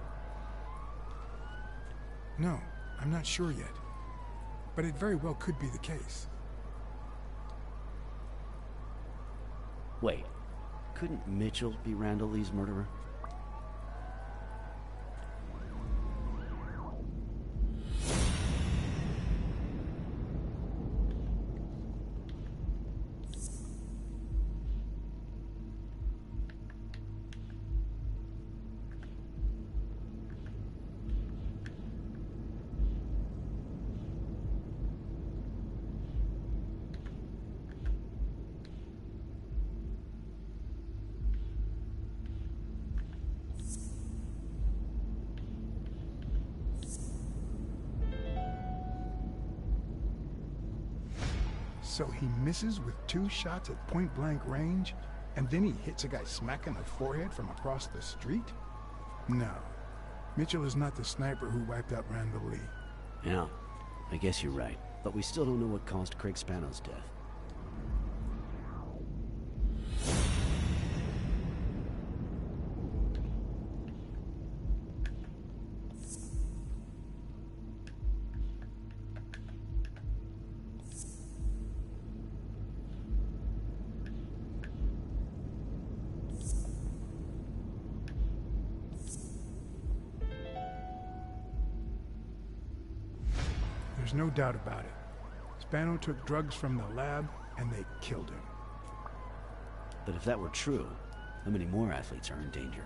No, I'm not sure yet. But it very well could be the case. Wait, couldn't Mitchell be Randall Lee's murderer? So he misses with 2 shots at point-blank range, and then he hits a guy smack in the forehead from across the street? No. Mitchell is not the sniper who wiped out Randall Lee. Yeah, I guess you're right. But we still don't know what caused Craig Spano's death. There's no doubt about it. Spano took drugs from the lab, and they killed him. But if that were true, how many more athletes are in danger?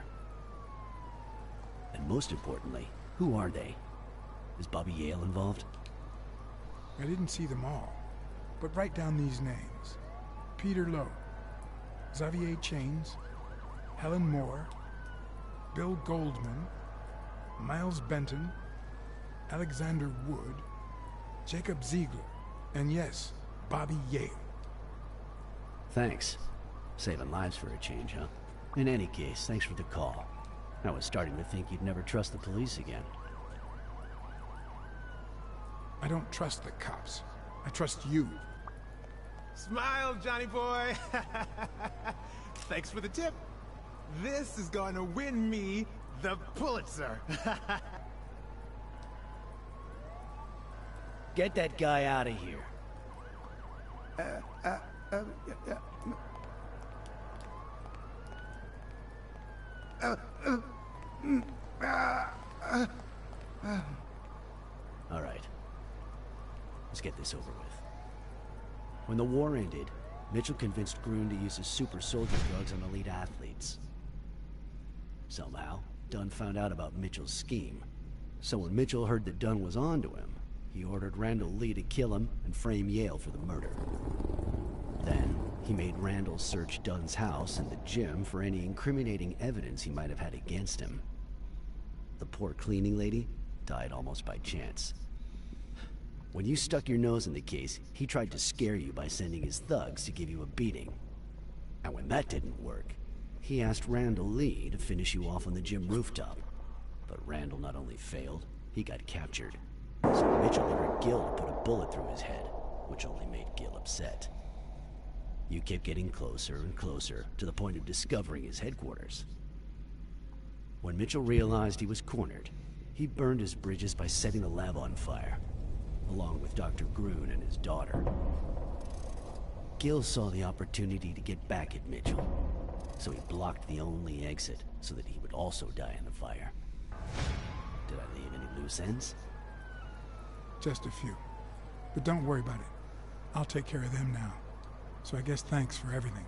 And most importantly, who are they? Is Bobby Yale involved? I didn't see them all, but write down these names. Peter Lowe, Xavier Chains, Helen Moore, Bill Goldman, Miles Benton, Alexander Wood, Jacob Ziegler, and yes, Bobby Yale. Thanks. Saving lives for a change, huh? In any case, thanks for the call. I was starting to think you'd never trust the police again. I don't trust the cops. I trust you. Smile, Johnny boy. Thanks for the tip. This is going to win me the Pulitzer. Get that guy out of here. All right. Let's get this over with. When the war ended, Mitchell convinced Grun to use his super soldier drugs on elite athletes. Somehow, Dunn found out about Mitchell's scheme. So when Mitchell heard that Dunn was onto him, he ordered Randall Lee to kill him and frame Yale for the murder. Then, he made Randall search Dunn's house and the gym for any incriminating evidence he might have had against him. The poor cleaning lady died almost by chance. When you stuck your nose in the case, he tried to scare you by sending his thugs to give you a beating. And when that didn't work, he asked Randall Lee to finish you off on the gym rooftop. But Randall not only failed, he got captured. So Mitchell ordered Gil to put a bullet through his head, which only made Gil upset. You kept getting closer and closer to the point of discovering his headquarters. When Mitchell realized he was cornered, he burned his bridges by setting the lab on fire, along with Dr. Grun and his daughter. Gil saw the opportunity to get back at Mitchell, so he blocked the only exit so that he would also die in the fire. Did I leave any loose ends? Just a few. But don't worry about it. I'll take care of them now. So I guess thanks for everything.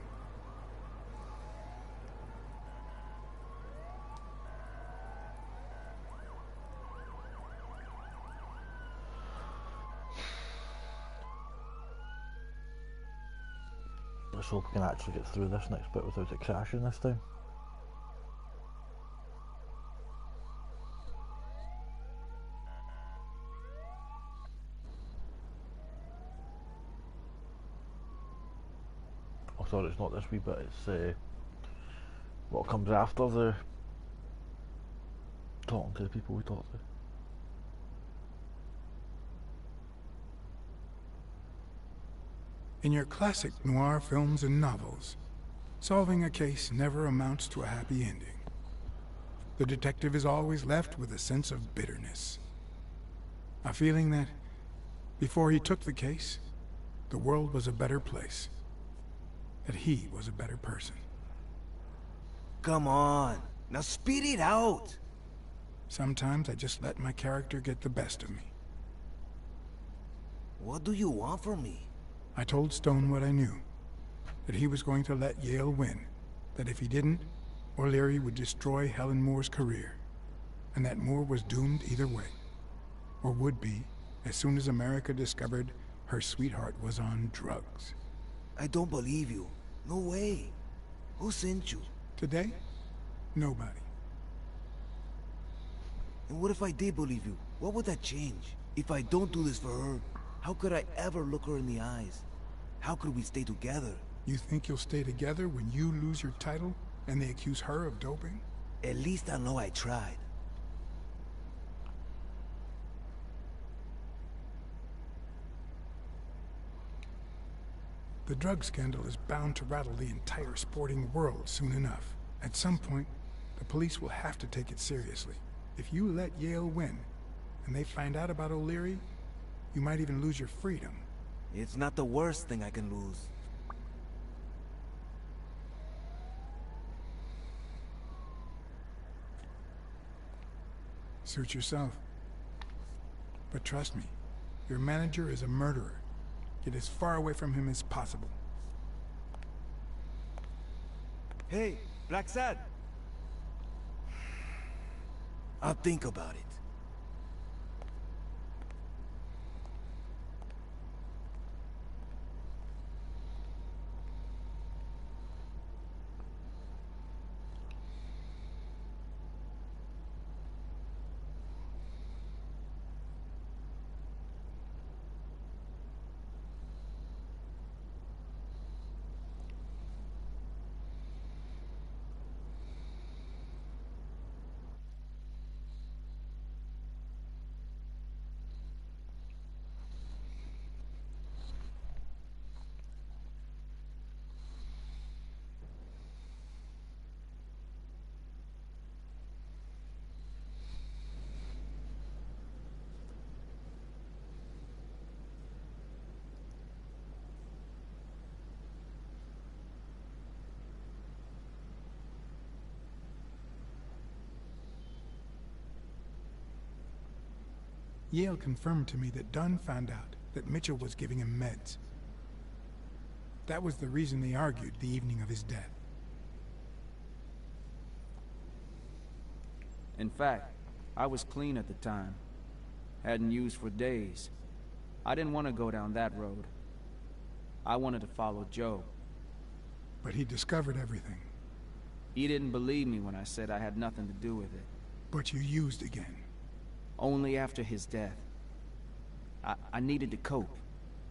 Let's hope we can actually get through this next bit without it crashing this time. Oh, sorry, it's not this wee bit, it's what comes after the talking to the people we talked to. In your classic noir films and novels, solving a case never amounts to a happy ending. The detective is always left with a sense of bitterness. A feeling that, before he took the case, the world was a better place. That he was a better person. Come on, now speed it out! Sometimes I just let my character get the best of me. What do you want from me? I told Stone what I knew. That he was going to let Yale win. That if he didn't, O'Leary would destroy Helen Moore's career. And that Moore was doomed either way. Or would be, as soon as America discovered her sweetheart was on drugs. I don't believe you. No way. Who sent you? Today? Nobody. And what if I did believe you? What would that change? If I don't do this for her, how could I ever look her in the eyes? How could we stay together? You think you'll stay together when you lose your title and they accuse her of doping? At least I know I tried. The drug scandal is bound to rattle the entire sporting world soon enough. At some point, the police will have to take it seriously. If you let Yale win, and they find out about O'Leary, you might even lose your freedom. It's not the worst thing I can lose. Suit yourself. But trust me, your manager is a murderer. Get as far away from him as possible. Hey, Blacksad! I'll think about it. Yale confirmed to me that Dunn found out that Mitchell was giving him meds. That was the reason they argued the evening of his death. In fact, I was clean at the time. Hadn't used for days. I didn't want to go down that road. I wanted to follow Joe. But he discovered everything. He didn't believe me when I said I had nothing to do with it. But you used again. Only after his death. I needed to cope.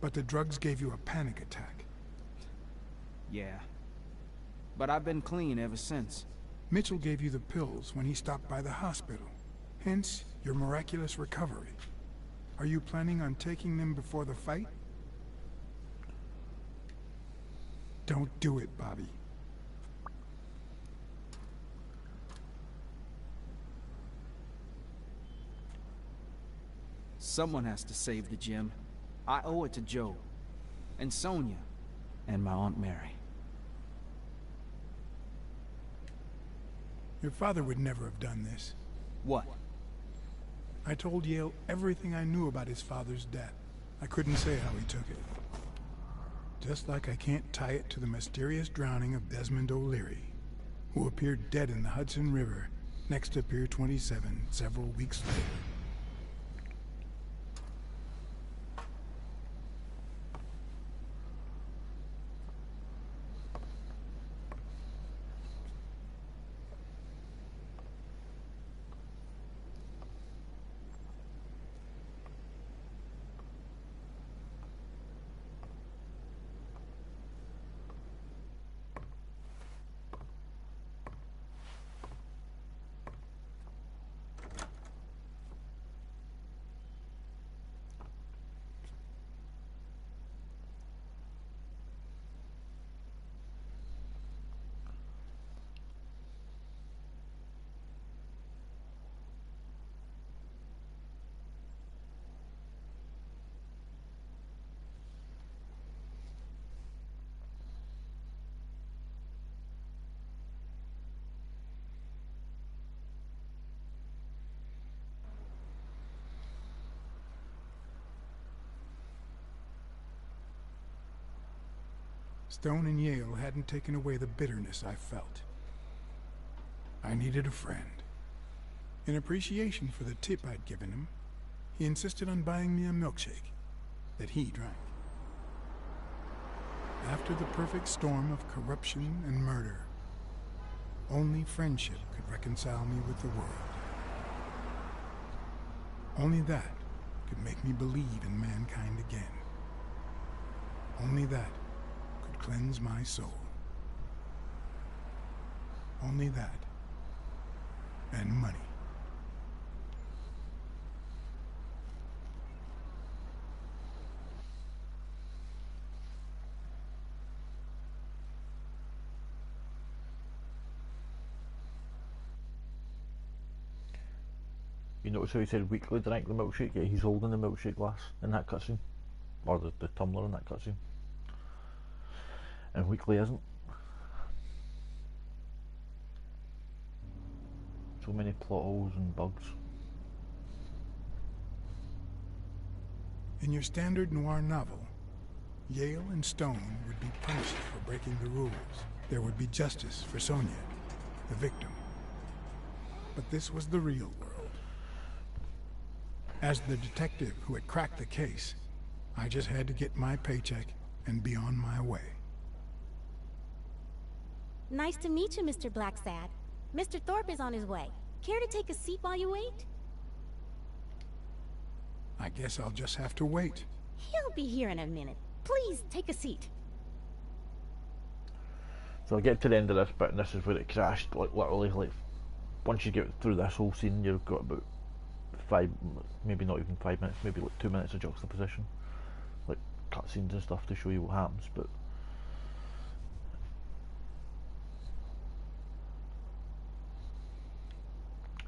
But the drugs gave you a panic attack. Yeah. But I've been clean ever since. Mitchell gave you the pills when he stopped by the hospital. Hence, your miraculous recovery. Are you planning on taking them before the fight? Don't do it, Bobby. Someone has to save the gym. I owe it to Joe. And Sonia. And my Aunt Mary. Your father would never have done this. What? I told Yale everything I knew about his father's death. I couldn't say how he took it. Just like I can't tie it to the mysterious drowning of Desmond O'Leary, who appeared dead in the Hudson River next to Pier 27 several weeks later. Stone and Yale hadn't taken away the bitterness I felt. I needed a friend. In appreciation for the tip I'd given him, he insisted on buying me a milkshake that he drank. After the perfect storm of corruption and murder, only friendship could reconcile me with the world. Only that could make me believe in mankind again. Only that cleanse my soul. Only that. And money. You notice how he said weekly drink the milkshake? Yeah, he's holding the milkshake glass in that cutscene. Or the tumbler in that cutscene. And weekly isn't. So many plot holes and bugs. In your standard noir novel, Yale and Stone would be punished for breaking the rules. There would be justice for Sonia, the victim. But this was the real world. As the detective who had cracked the case, I just had to get my paycheck and be on my way. Nice to meet you, Mr. Blacksad. Mr. Thorpe is on his way. Care to take a seat while you wait? I guess I'll just have to wait. He'll be here in a minute. Please, take a seat. So I get to the end of this bit and this is where it crashed, like literally, like once you get through this whole scene you've got about 5, maybe not even 5 minutes, maybe like 2 minutes of juxtaposition, like cutscenes and stuff to show you what happens, but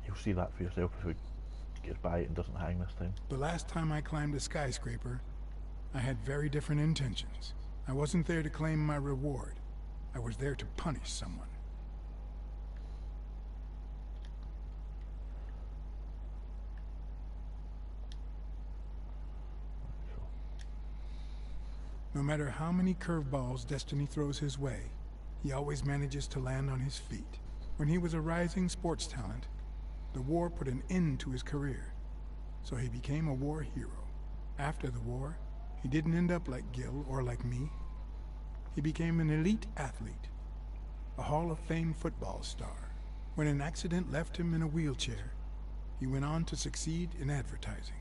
you'll see that for yourself if it gets by it and doesn't hang this time. The last time I climbed a skyscraper, I had very different intentions. I wasn't there to claim my reward. I was there to punish someone. No matter how many curveballs destiny throws his way, he always manages to land on his feet. When he was a rising sports talent, the war put an end to his career, so he became a war hero. After the war, he didn't end up like Gil or like me. He became an elite athlete, a Hall of Fame football star. When an accident left him in a wheelchair, he went on to succeed in advertising.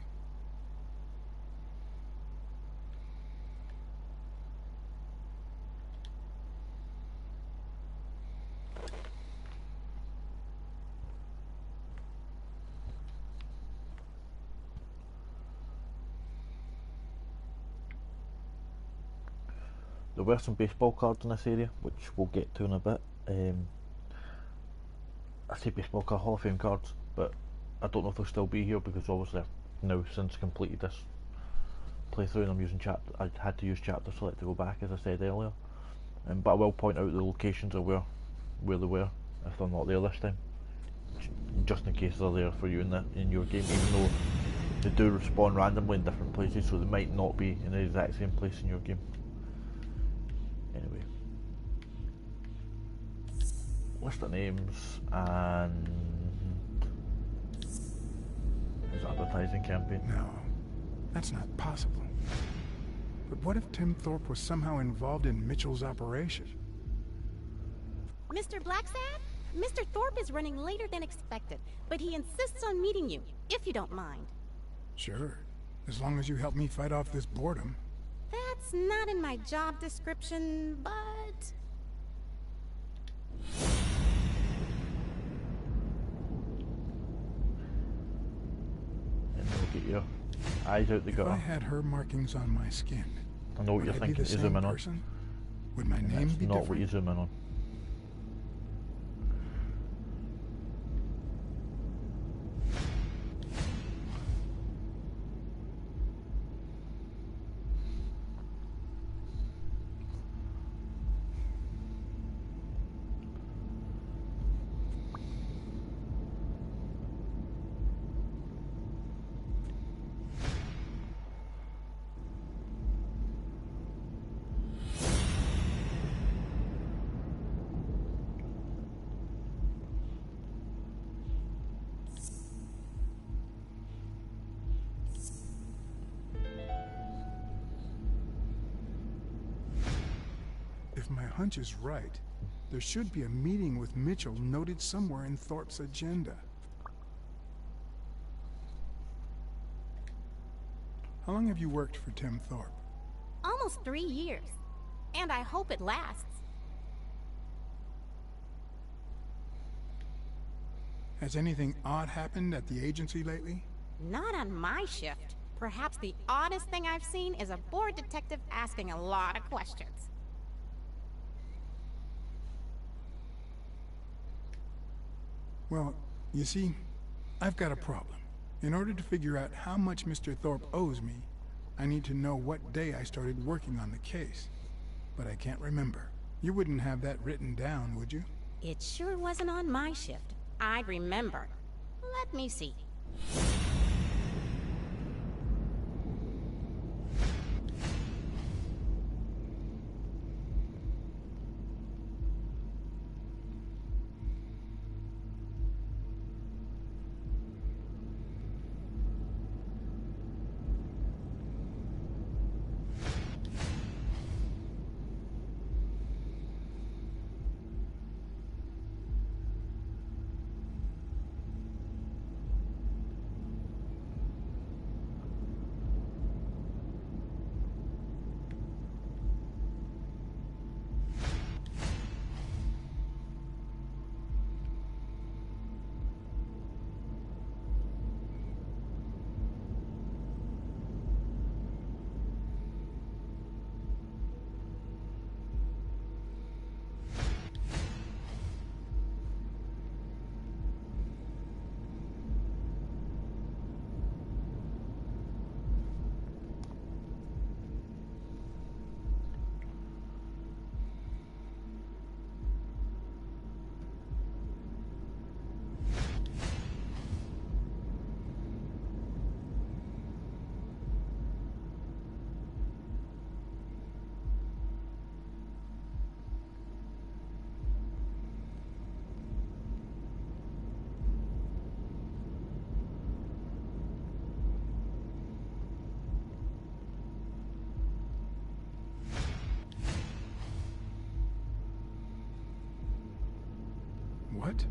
There were some baseball cards in this area, which we'll get to in a bit. I say baseball card, Hall of Fame cards, but I don't know if they'll still be here because obviously I've now since completed this playthrough and I'm using chapter. I had to use chapter select to go back, as I said earlier. But I will point out the locations of where they were if they're not there this time, just in case they're there for you in your game, even though they do respawn randomly in different places, so they might not be in the exact same place in your game. Anyway, list of names and his advertising campaign. No, that's not possible. But what if Tim Thorpe was somehow involved in Mitchell's operation? Mr. Blacksad? Mr. Thorpe is running later than expected, but he insists on meeting you, if you don't mind. Sure, as long as you help me fight off this boredom. That's not in my job description, but... And look at your eyes out the gutter. If I had her markings on my skin, I know what you're thinking. You zoom in on. Would my name be not different? what you zoom in on. If my hunch is right, there should be a meeting with Mitchell noted somewhere in Thorpe's agenda. How long have you worked for Tim Thorpe? Almost 3 years. And I hope it lasts. Has anything odd happened at the agency lately? Not on my shift. Perhaps the oddest thing I've seen is a bored detective asking a lot of questions. Well, you see, I've got a problem. In order to figure out how much Mr. Thorpe owes me, I need to know what day I started working on the case. But I can't remember. You wouldn't have that written down, would you? It sure wasn't on my shift. I'd remember. Let me see. What?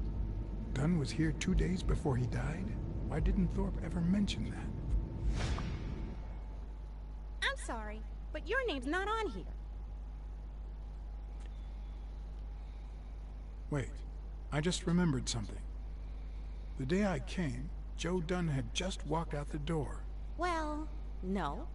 Dunn was here 2 days before he died? Why didn't Thorpe ever mention that? I'm sorry, but your name's not on here. Wait, I just remembered something. The day I came, Joe Dunn had just walked out the door. Well, no.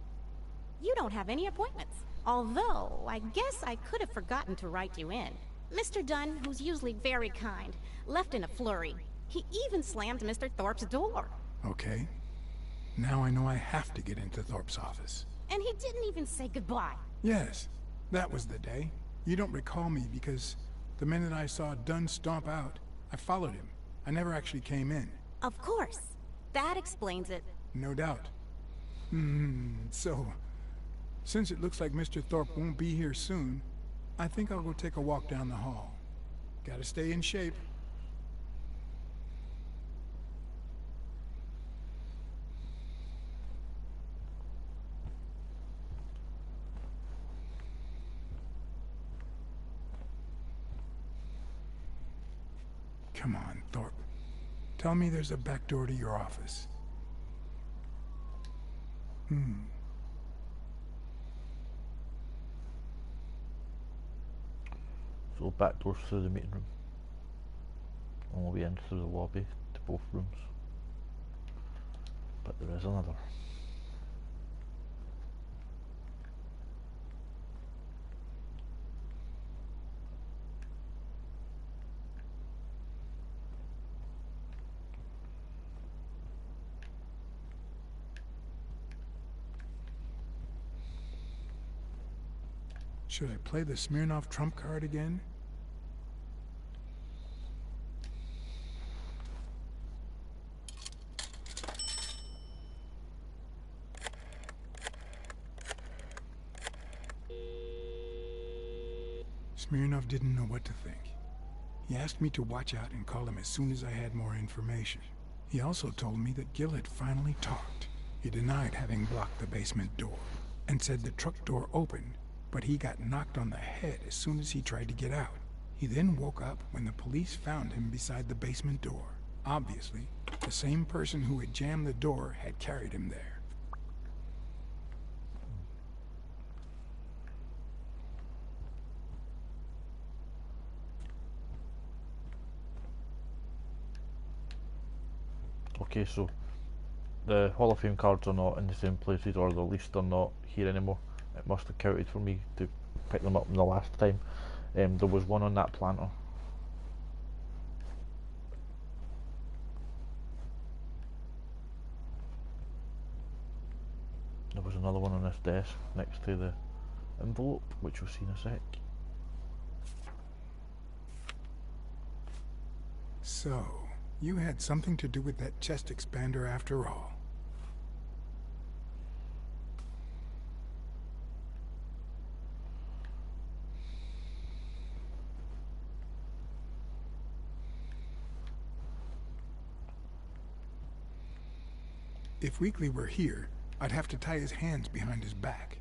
You don't have any appointments. Although, I guess I could have forgotten to write you in. Mr. Dunn, who's usually very kind, left in a flurry. He even slammed Mr. Thorpe's door. Okay. Now I know I have to get into Thorpe's office. And he didn't even say goodbye. Yes, that was the day. You don't recall me because the minute I saw Dunn stomp out, I followed him. I never actually came in. Of course. That explains it. No doubt. So, since it looks like Mr. Thorpe won't be here soon, I think I'll go take a walk down the hall. Gotta stay in shape. Come on, Thorpe. Tell me there's a back door to your office. So back doors through the meeting room. And we'll be in through the lobby to both rooms. But there is another. Should I play the Smirnoff trump card again? Smirnoff didn't know what to think. He asked me to watch out and call him as soon as I had more information. He also told me that Gil had finally talked. He denied having blocked the basement door and said the truck door opened, but he got knocked on the head as soon as he tried to get out. He then woke up when the police found him beside the basement door. Obviously, the same person who had jammed the door had carried him there. Okay, so the Hall of Fame cards are not in the same places, or at least they're not here anymore. It must have counted for me to pick them up the last time. There was one on that planter. There was another one on this desk next to the envelope, which we'll see in a sec. So, you had something to do with that chest expander after all. If Weekly were here, I'd have to tie his hands behind his back.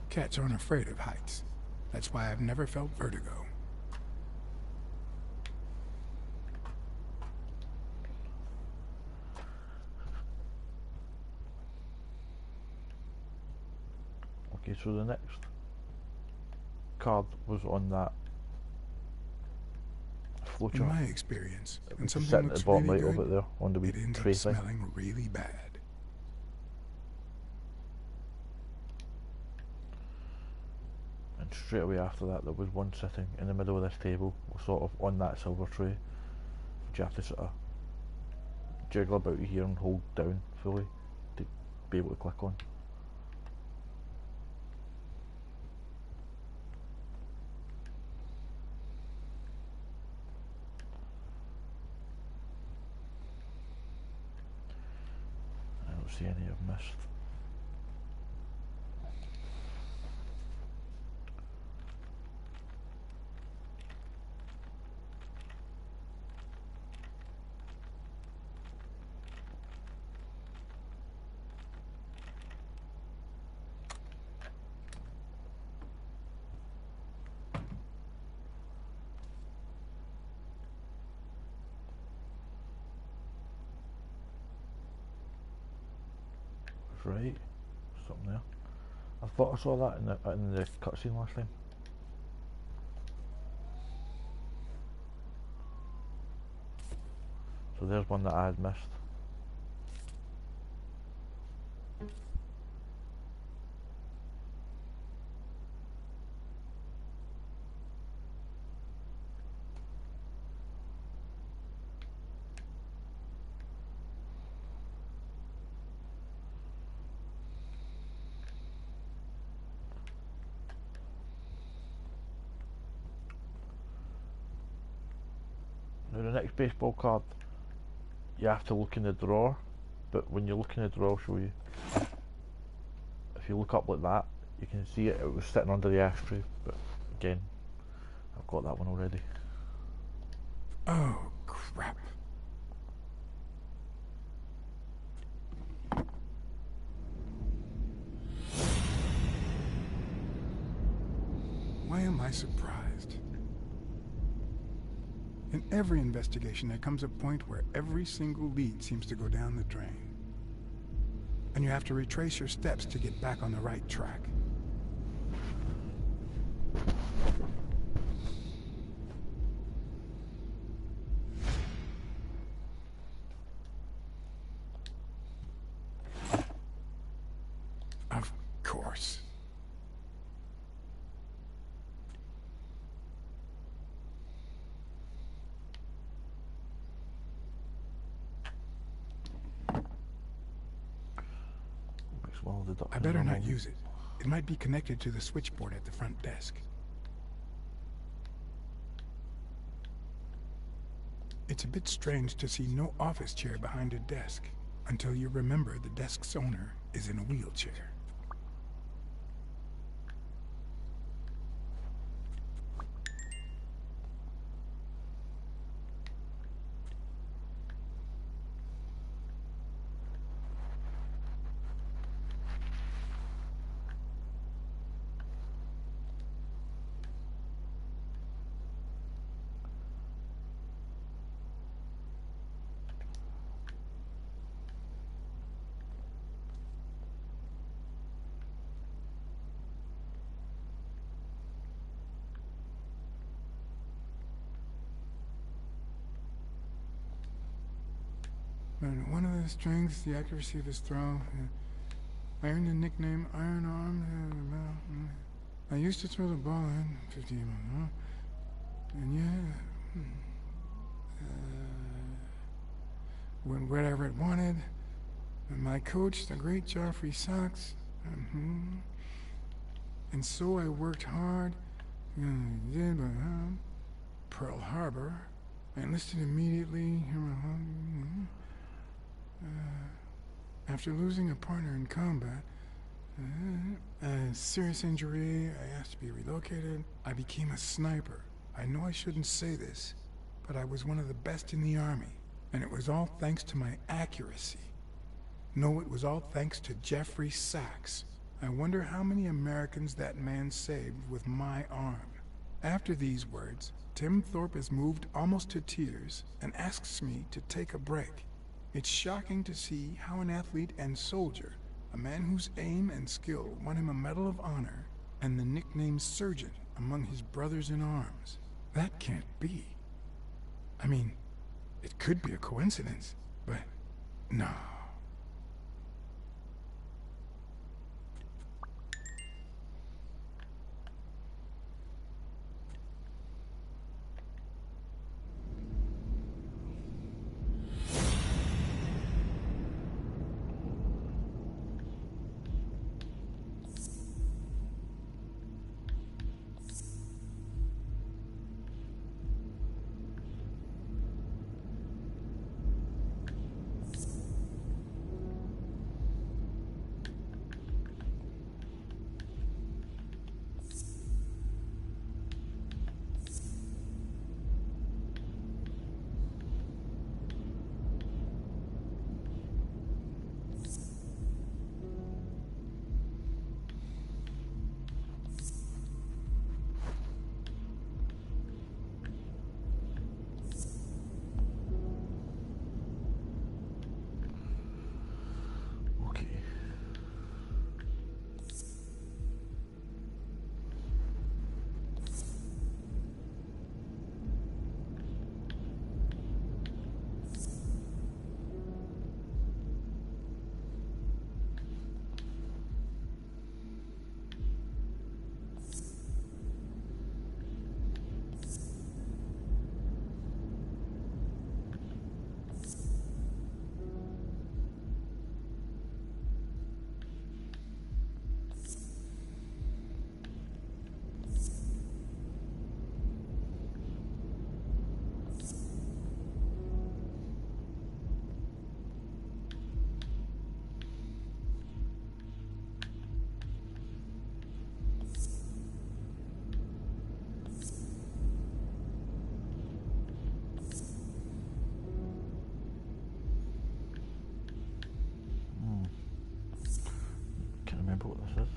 Cats aren't afraid of heights. That's why I've never felt vertigo. Okay, so the next card was on that flowchart. In my experience, when something sitting at looks the bottom really right good, of it there, on the wee it ends tray up thing. smelling really bad. And straight away after that, there was one sitting in the middle of this table, sort of on that silver tray, which you have to sort of jiggle about here and hold down fully to be able to click on. I don't see any I've missed. Right, something there. I thought I saw that in the cutscene last time. So there's one that I had missed. Now the next baseball card, you have to look in the drawer, but when you look in the drawer, I'll show you. If you look up like that, you can see it was sitting under the ashtray, but again, I've got that one already. Oh, crap. Why am I surprised? In every investigation, there comes a point where every single lead seems to go down the drain. And you have to retrace your steps to get back on the right track. Of course. I better not use it. It might be connected to the switchboard at the front desk. It's a bit strange to see no office chair behind a desk, until you remember the desk's owner is in a wheelchair. But one of the strengths, the accuracy of his throw. I earned the nickname Iron Arm. I used to throw the ball in 50 and yeah, went wherever it wanted. And my coach, the great Joffrey Sachs, and so I worked hard. Did Pearl Harbor. I enlisted immediately. After losing a partner in combat, a serious injury, I asked to be relocated. I became a sniper. I know I shouldn't say this, but I was one of the best in the army, and it was all thanks to my accuracy. No, it was all thanks to Jeffrey Sachs. I wonder how many Americans that man saved with my arm. After these words, Tim Thorpe is moved almost to tears and asks me to take a break. It's shocking to see how an athlete and soldier, a man whose aim and skill won him a Medal of Honor and the nickname Surgeon among his brothers in arms. That can't be. I mean, it could be a coincidence, but no. Remember what this is?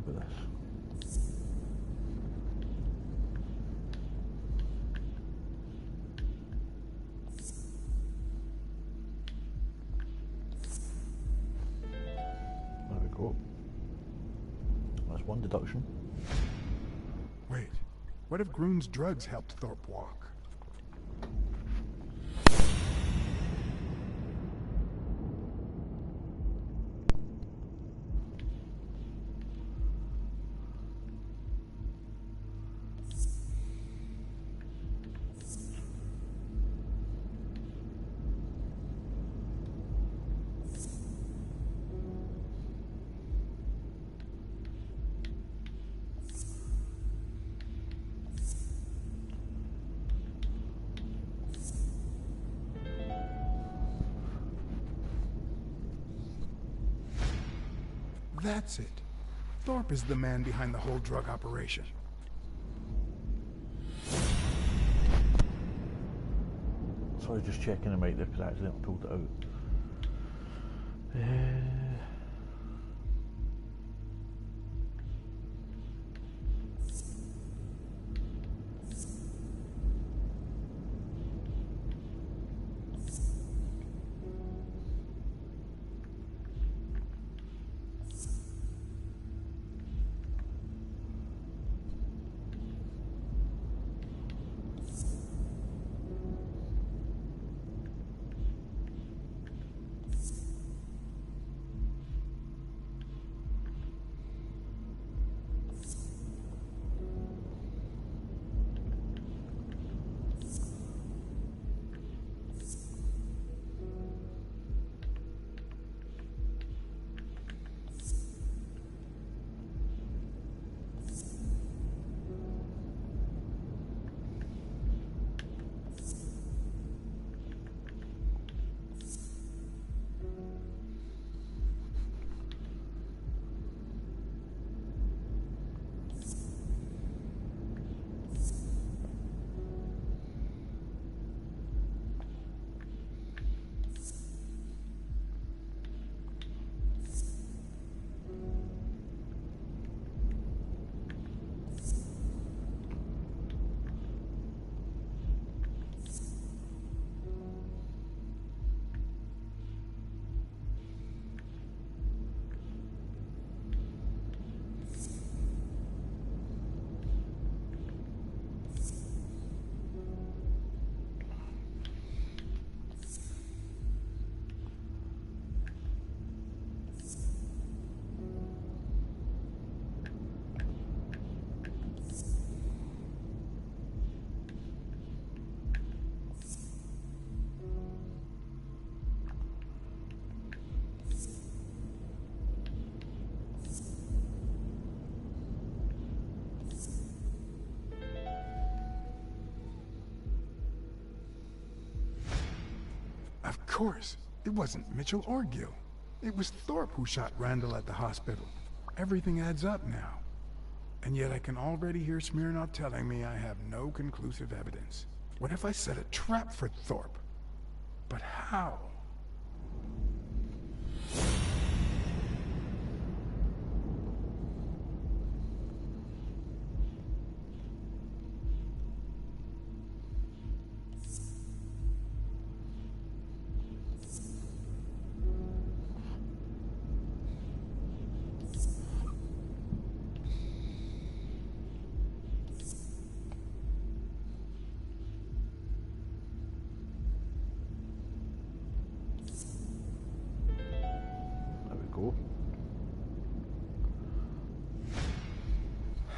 With this. There we go. That's one deduction. Wait, what if Groon's drugs helped Thorpe walk? That's it. Thorpe is the man behind the whole drug operation. Sorry, just checking the mic there because I accidentally pulled it out. Of course. It wasn't Mitchell or Gil. It was Thorpe who shot Randall at the hospital. Everything adds up now. And yet I can already hear Smirnoff telling me I have no conclusive evidence. What if I set a trap for Thorpe? But how?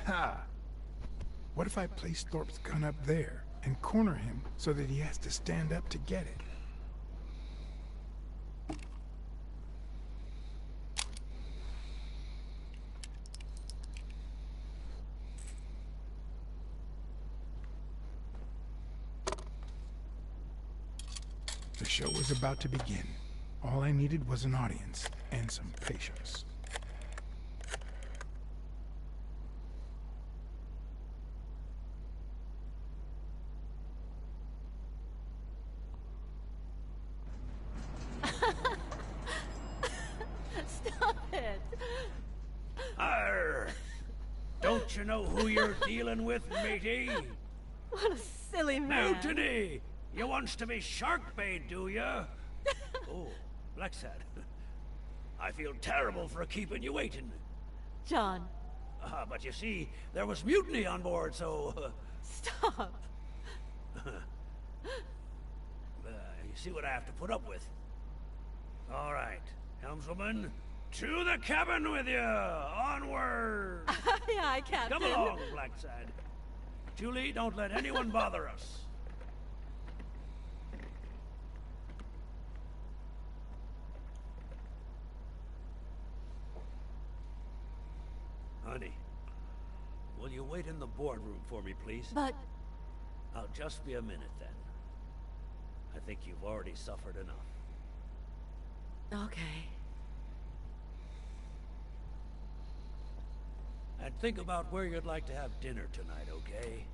Ha! What if I place Thorpe's gun up there and corner him so that he has to stand up to get it? The show was about to begin. All I needed was an audience and some patience. Stop it! Arr! Don't you know who you're dealing with, matey? What a silly man. Mutiny! You wants to be shark bait, do ya? Oh, Blacksad. I feel terrible for keeping you waiting. John. But you see, there was mutiny on board, so... Stop. You see what I have to put up with. All right, helmswoman, to the cabin with you! Onward! Aye, aye, Captain. Come along, Blacksad. Julie, don't let anyone bother us. Honey, will you wait in the boardroom for me, please? But... I'll just be a minute, then. I think you've already suffered enough. Okay. And think about where you'd like to have dinner tonight, okay?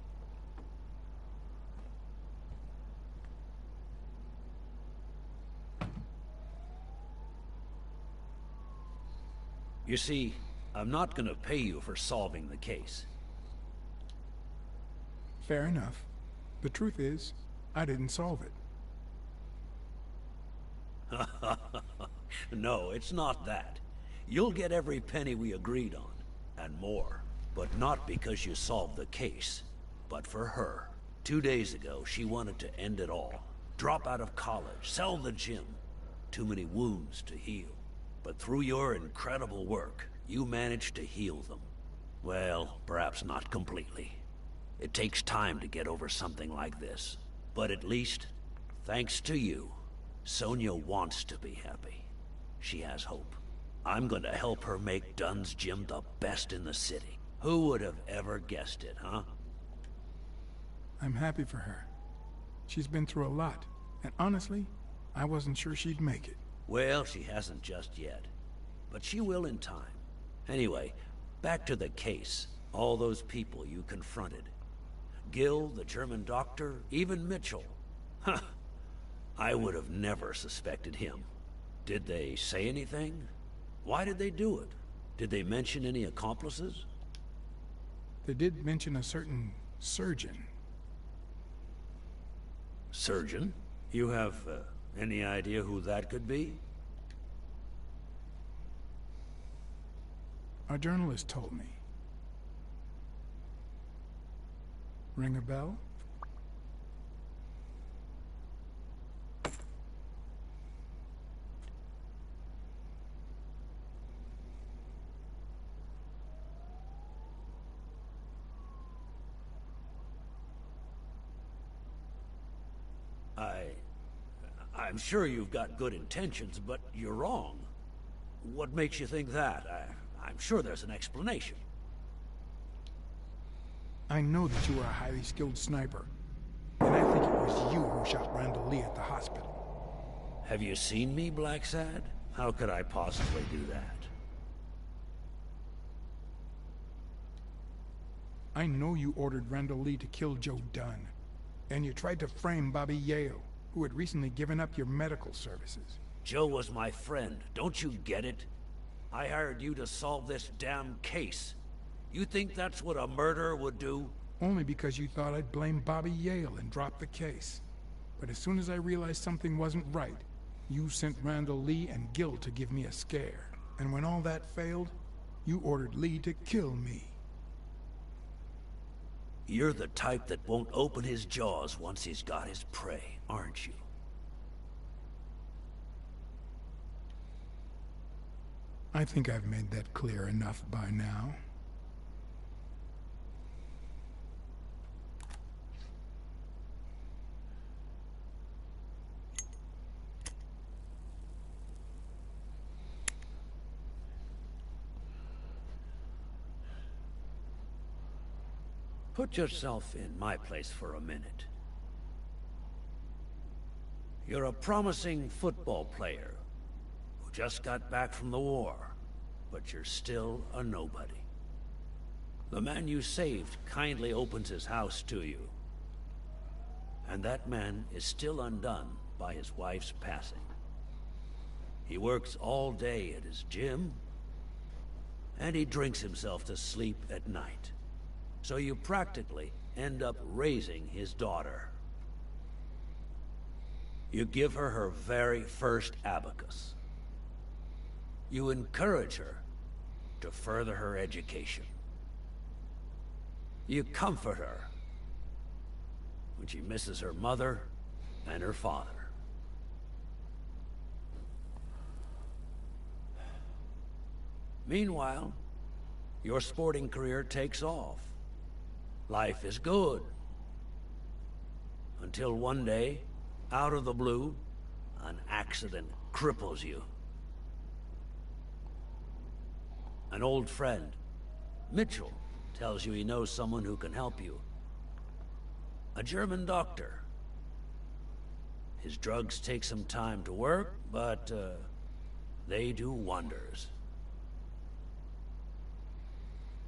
You see, I'm not gonna pay you for solving the case. Fair enough. The truth is, I didn't solve it. No, it's not that. You'll get every penny we agreed on, and more. But not because you solved the case, but for her. 2 days ago, she wanted to end it all. Drop out of college, sell the gym. Too many wounds to heal. But through your incredible work, you managed to heal them. Well, perhaps not completely. It takes time to get over something like this. But at least, thanks to you, Sonia wants to be happy. She has hope. I'm going to help her make Dunn's gym the best in the city. Who would have ever guessed it, huh? I'm happy for her. She's been through a lot, and honestly, I wasn't sure she'd make it. Well, she hasn't just yet. But she will in time. Anyway, back to the case. All those people you confronted. Gil, the German doctor, even Mitchell. Huh. I would have never suspected him. Did they say anything? Why did they do it? Did they mention any accomplices? They did mention a certain surgeon. Surgeon? You have any idea who that could be? Our journalist told me. Ring a bell? I'm sure you've got good intentions, but you're wrong. What makes you think that? I'm sure there's an explanation. I know that you are a highly skilled sniper, and I think it was you who shot Randall Lee at the hospital. Have you seen me, Blacksad? How could I possibly do that? I know you ordered Randall Lee to kill Joe Dunn, and you tried to frame Bobby Yale, who had recently given up your medical services. Joe was my friend, don't you get it? I hired you to solve this damn case. You think that's what a murderer would do? Only because you thought I'd blame Bobby Yale and drop the case. But as soon as I realized something wasn't right, you sent Randall Lee and Gil to give me a scare. And when all that failed, you ordered Lee to kill me. You're the type that won't open his jaws once he's got his prey, aren't you? I think I've made that clear enough by now. Put yourself in my place for a minute. You're a promising football player who just got back from the war, but you're still a nobody. The man you saved kindly opens his house to you, and that man is still undone by his wife's passing. He works all day at his gym, and he drinks himself to sleep at night. So you practically end up raising his daughter. You give her her very first abacus. You encourage her to further her education. You comfort her when she misses her mother and her father. Meanwhile, your sporting career takes off. Life is good. Until one day, out of the blue, an accident cripples you. An old friend, Mitchell, tells you he knows someone who can help you. A German doctor. His drugs take some time to work, but they do wonders.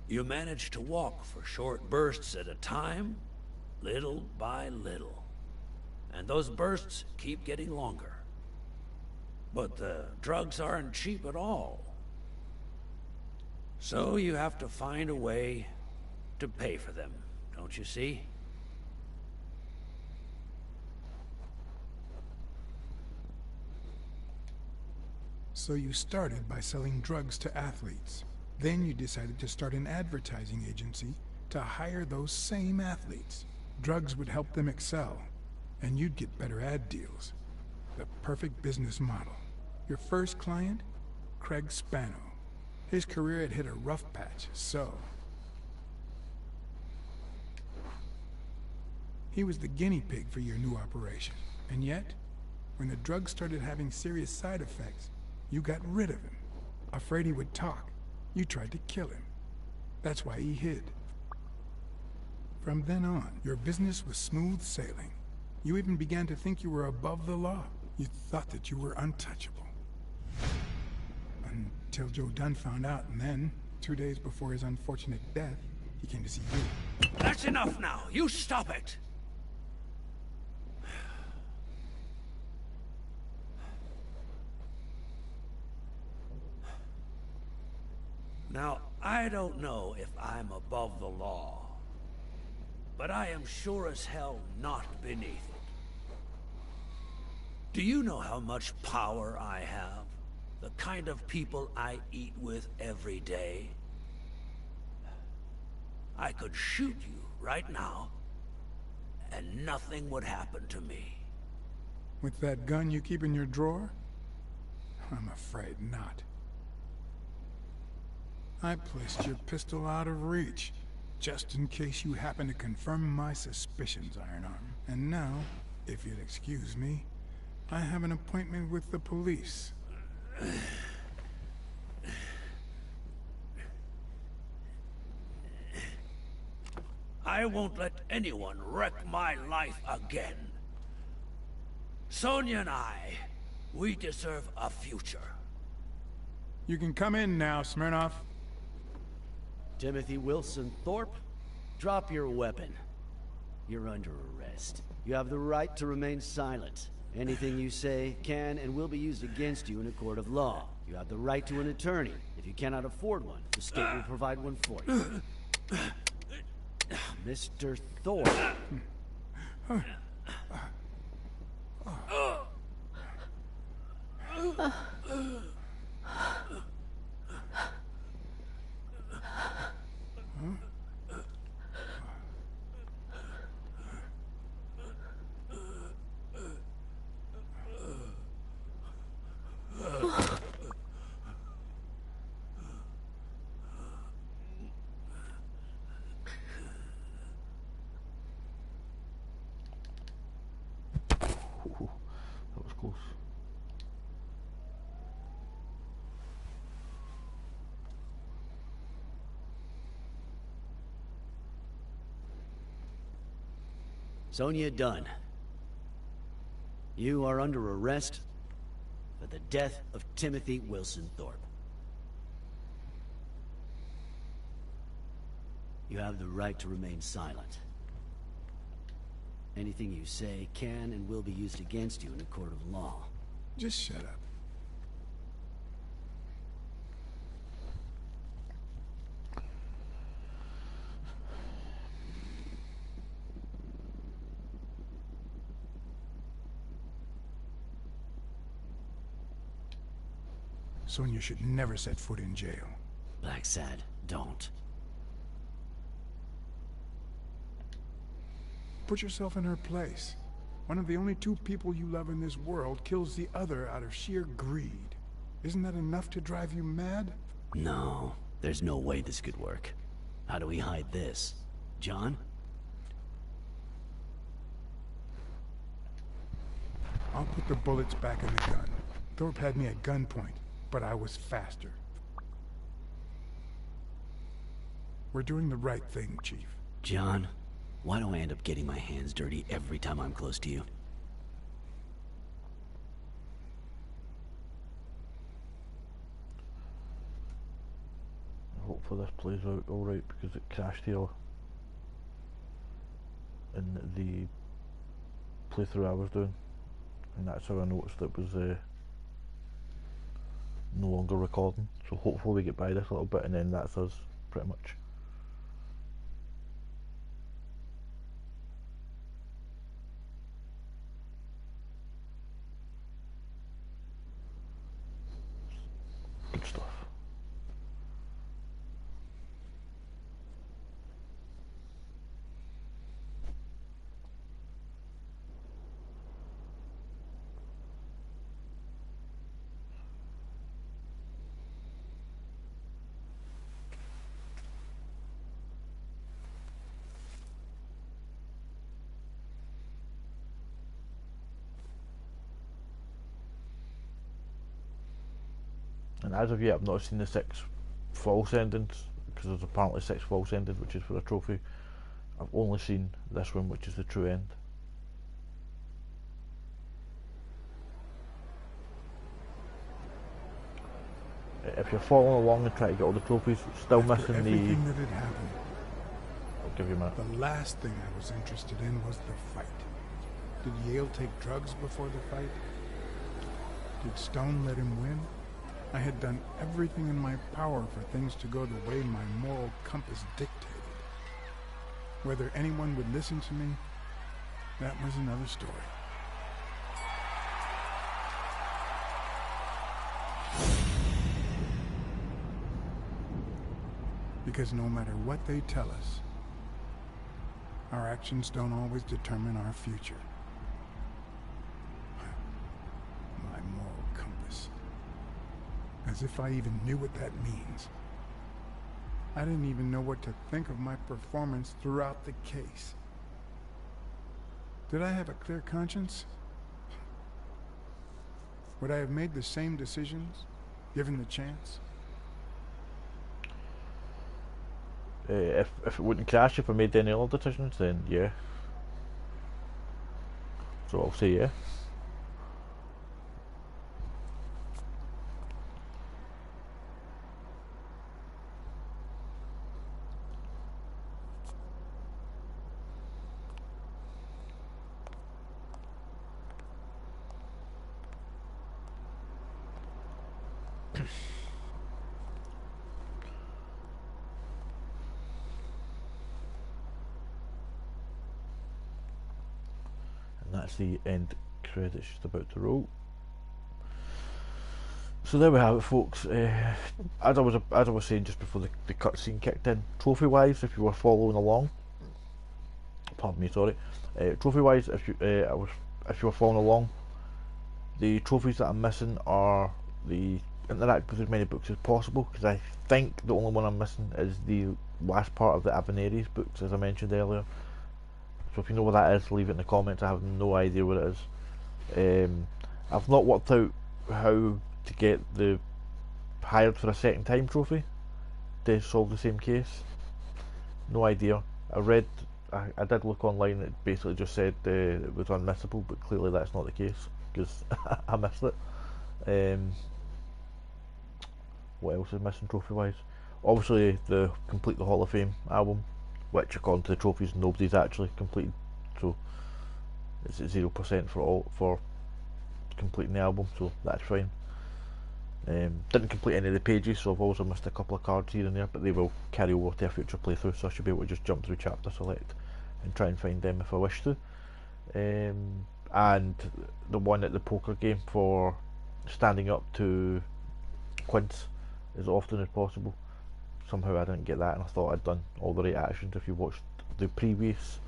You manage to walk for short bursts at a time, little by little. And those bursts keep getting longer. But the drugs aren't cheap at all. So you have to find a way to pay for them, don't you see? So you started by selling drugs to athletes. Then you decided to start an advertising agency to hire those same athletes. Drugs would help them excel, and you'd get better ad deals. The perfect business model. Your first client? Craig Spano. His career had hit a rough patch, so... he was the guinea pig for your new operation. And yet, when the drug started having serious side effects, you got rid of him. Afraid he would talk, you tried to kill him. That's why he hid. From then on, your business was smooth sailing. You even began to think you were above the law. You thought that you were untouchable. Until Joe Dunn found out, and then, 2 days before his unfortunate death, he came to see you. That's enough now! You stop it! Now, I don't know if I'm above the law, but I am sure as hell not beneath it. Do you know how much power I have? The kind of people I eat with every day? I could shoot you right now, and nothing would happen to me. With that gun you keep in your drawer? I'm afraid not. I placed your pistol out of reach, just in case you happen to confirm my suspicions, Ironarm. And now, if you'll excuse me, I have an appointment with the police. I won't let anyone wreck my life again. Sonia and I, we deserve a future. You can come in now, Smirnoff. Timothy Wilson Thorpe, drop your weapon. You're under arrest. You have the right to remain silent. Anything you say can and will be used against you in a court of law. You have the right to an attorney. If you cannot afford one, the state will provide one for you. Mr. Thorpe. That was close. Sonia Dunn. You are under arrest for the death of Timothy Wilson Thorpe. You have the right to remain silent. Anything you say can and will be used against you in a court of law. Just shut up. Sonia should never set foot in jail. Blacksad, don't. Put yourself in her place. One of the only two people you love in this world kills the other out of sheer greed. Isn't that enough to drive you mad? No, there's no way this could work. How do we hide this? John? I'll put the bullets back in the gun. Thorpe had me at gunpoint, but I was faster. We're doing the right thing, Chief. John, why do I end up getting my hands dirty every time I'm close to you? I hope hopefully this plays out alright, because it crashed here in the playthrough I was doing, and that's how I noticed it was no longer recording. So hopefully we get by this a little bit, and then that's us pretty much. Good stuff. And as of yet, I've not seen the 6 false endings, because there's apparently 6 false endings, which is for a trophy. I've only seen this one, which is the true end. If you're following along and trying to get all the trophies, still After missing the... everything that had happened, I'll give you a minute. the last thing I was interested in was the fight. Did Yale take drugs before the fight? Did Stone let him win? I had done everything in my power for things to go the way my moral compass dictated. Whether anyone would listen to me, that was another story. Because no matter what they tell us, our actions don't always determine our future. My moral compass. As if I even knew what that means. I didn't even know what to think of my performance throughout the case. Did I have a clear conscience? Would I have made the same decisions, given the chance? If it wouldn't crash if I made any other decisions, then yeah. So I'll say yeah. That's the end credits just about to roll. So there we have it, folks. As I was saying just before the cutscene kicked in, trophy wise, if you were following along, pardon me, sorry. Trophy wise, if you were following along, the trophies that I'm missing are the interact with as many books as possible, because I think the only one I'm missing is the last part of the Aveneris books, as I mentioned earlier. So if you know what that is, leave it in the comments. I have no idea what it is. I've not worked out how to get the hired for a second time trophy to solve the same case. No idea. I did look online. It basically just said it was unmissable, but clearly that's not the case, because I missed it. What else is missing trophy wise? Obviously the Complete the Hall of Fame album, which according to the trophies nobody's actually completed, so it's at 0% for completing the album, so that's fine. Didn't complete any of the pages, so I've also missed a couple of cards here and there, but they will carry over to a future playthrough, so I should be able to just jump through chapter select and try and find them if I wish to. And the one at the poker game for standing up to Quince as often as possible. Somehow I didn't get that, and I thought I'd done all the right actions. If you watched the previous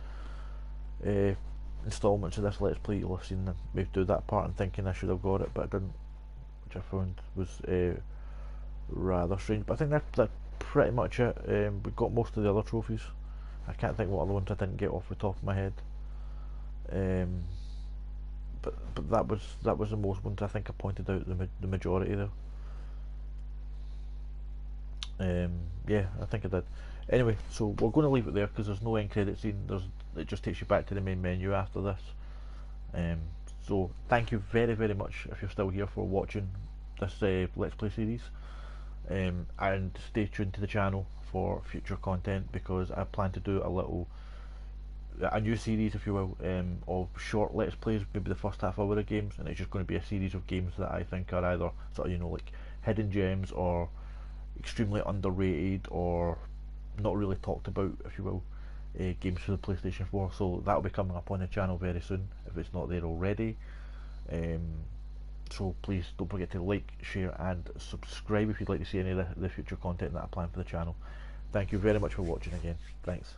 installments of this Let's Play, you'll have seen me do that part and thinking I should have got it, but I didn't, which I found was rather strange. But I think that's pretty much it. We got most of the other trophies. I can't think what other ones I didn't get off the top of my head. But that was the most ones. I think I pointed out the majority there. Yeah, I think I did. Anyway, so we're going to leave it there because there's no end credit scene. It just takes you back to the main menu after this. So thank you very much if you're still here for watching this Let's Play series. and stay tuned to the channel for future content, because I plan to do a new series, if you will, of short let's plays, maybe the first half hour of games, and it's just going to be a series of games that I think are either sort of, you know, like hidden gems or extremely underrated or not really talked about, if you will, games for the PlayStation 4. So that'll be coming up on the channel very soon, if it's not there already. So please don't forget to like, share and subscribe if you'd like to see any of the future content that I plan for the channel. Thank you very much for watching again. Thanks.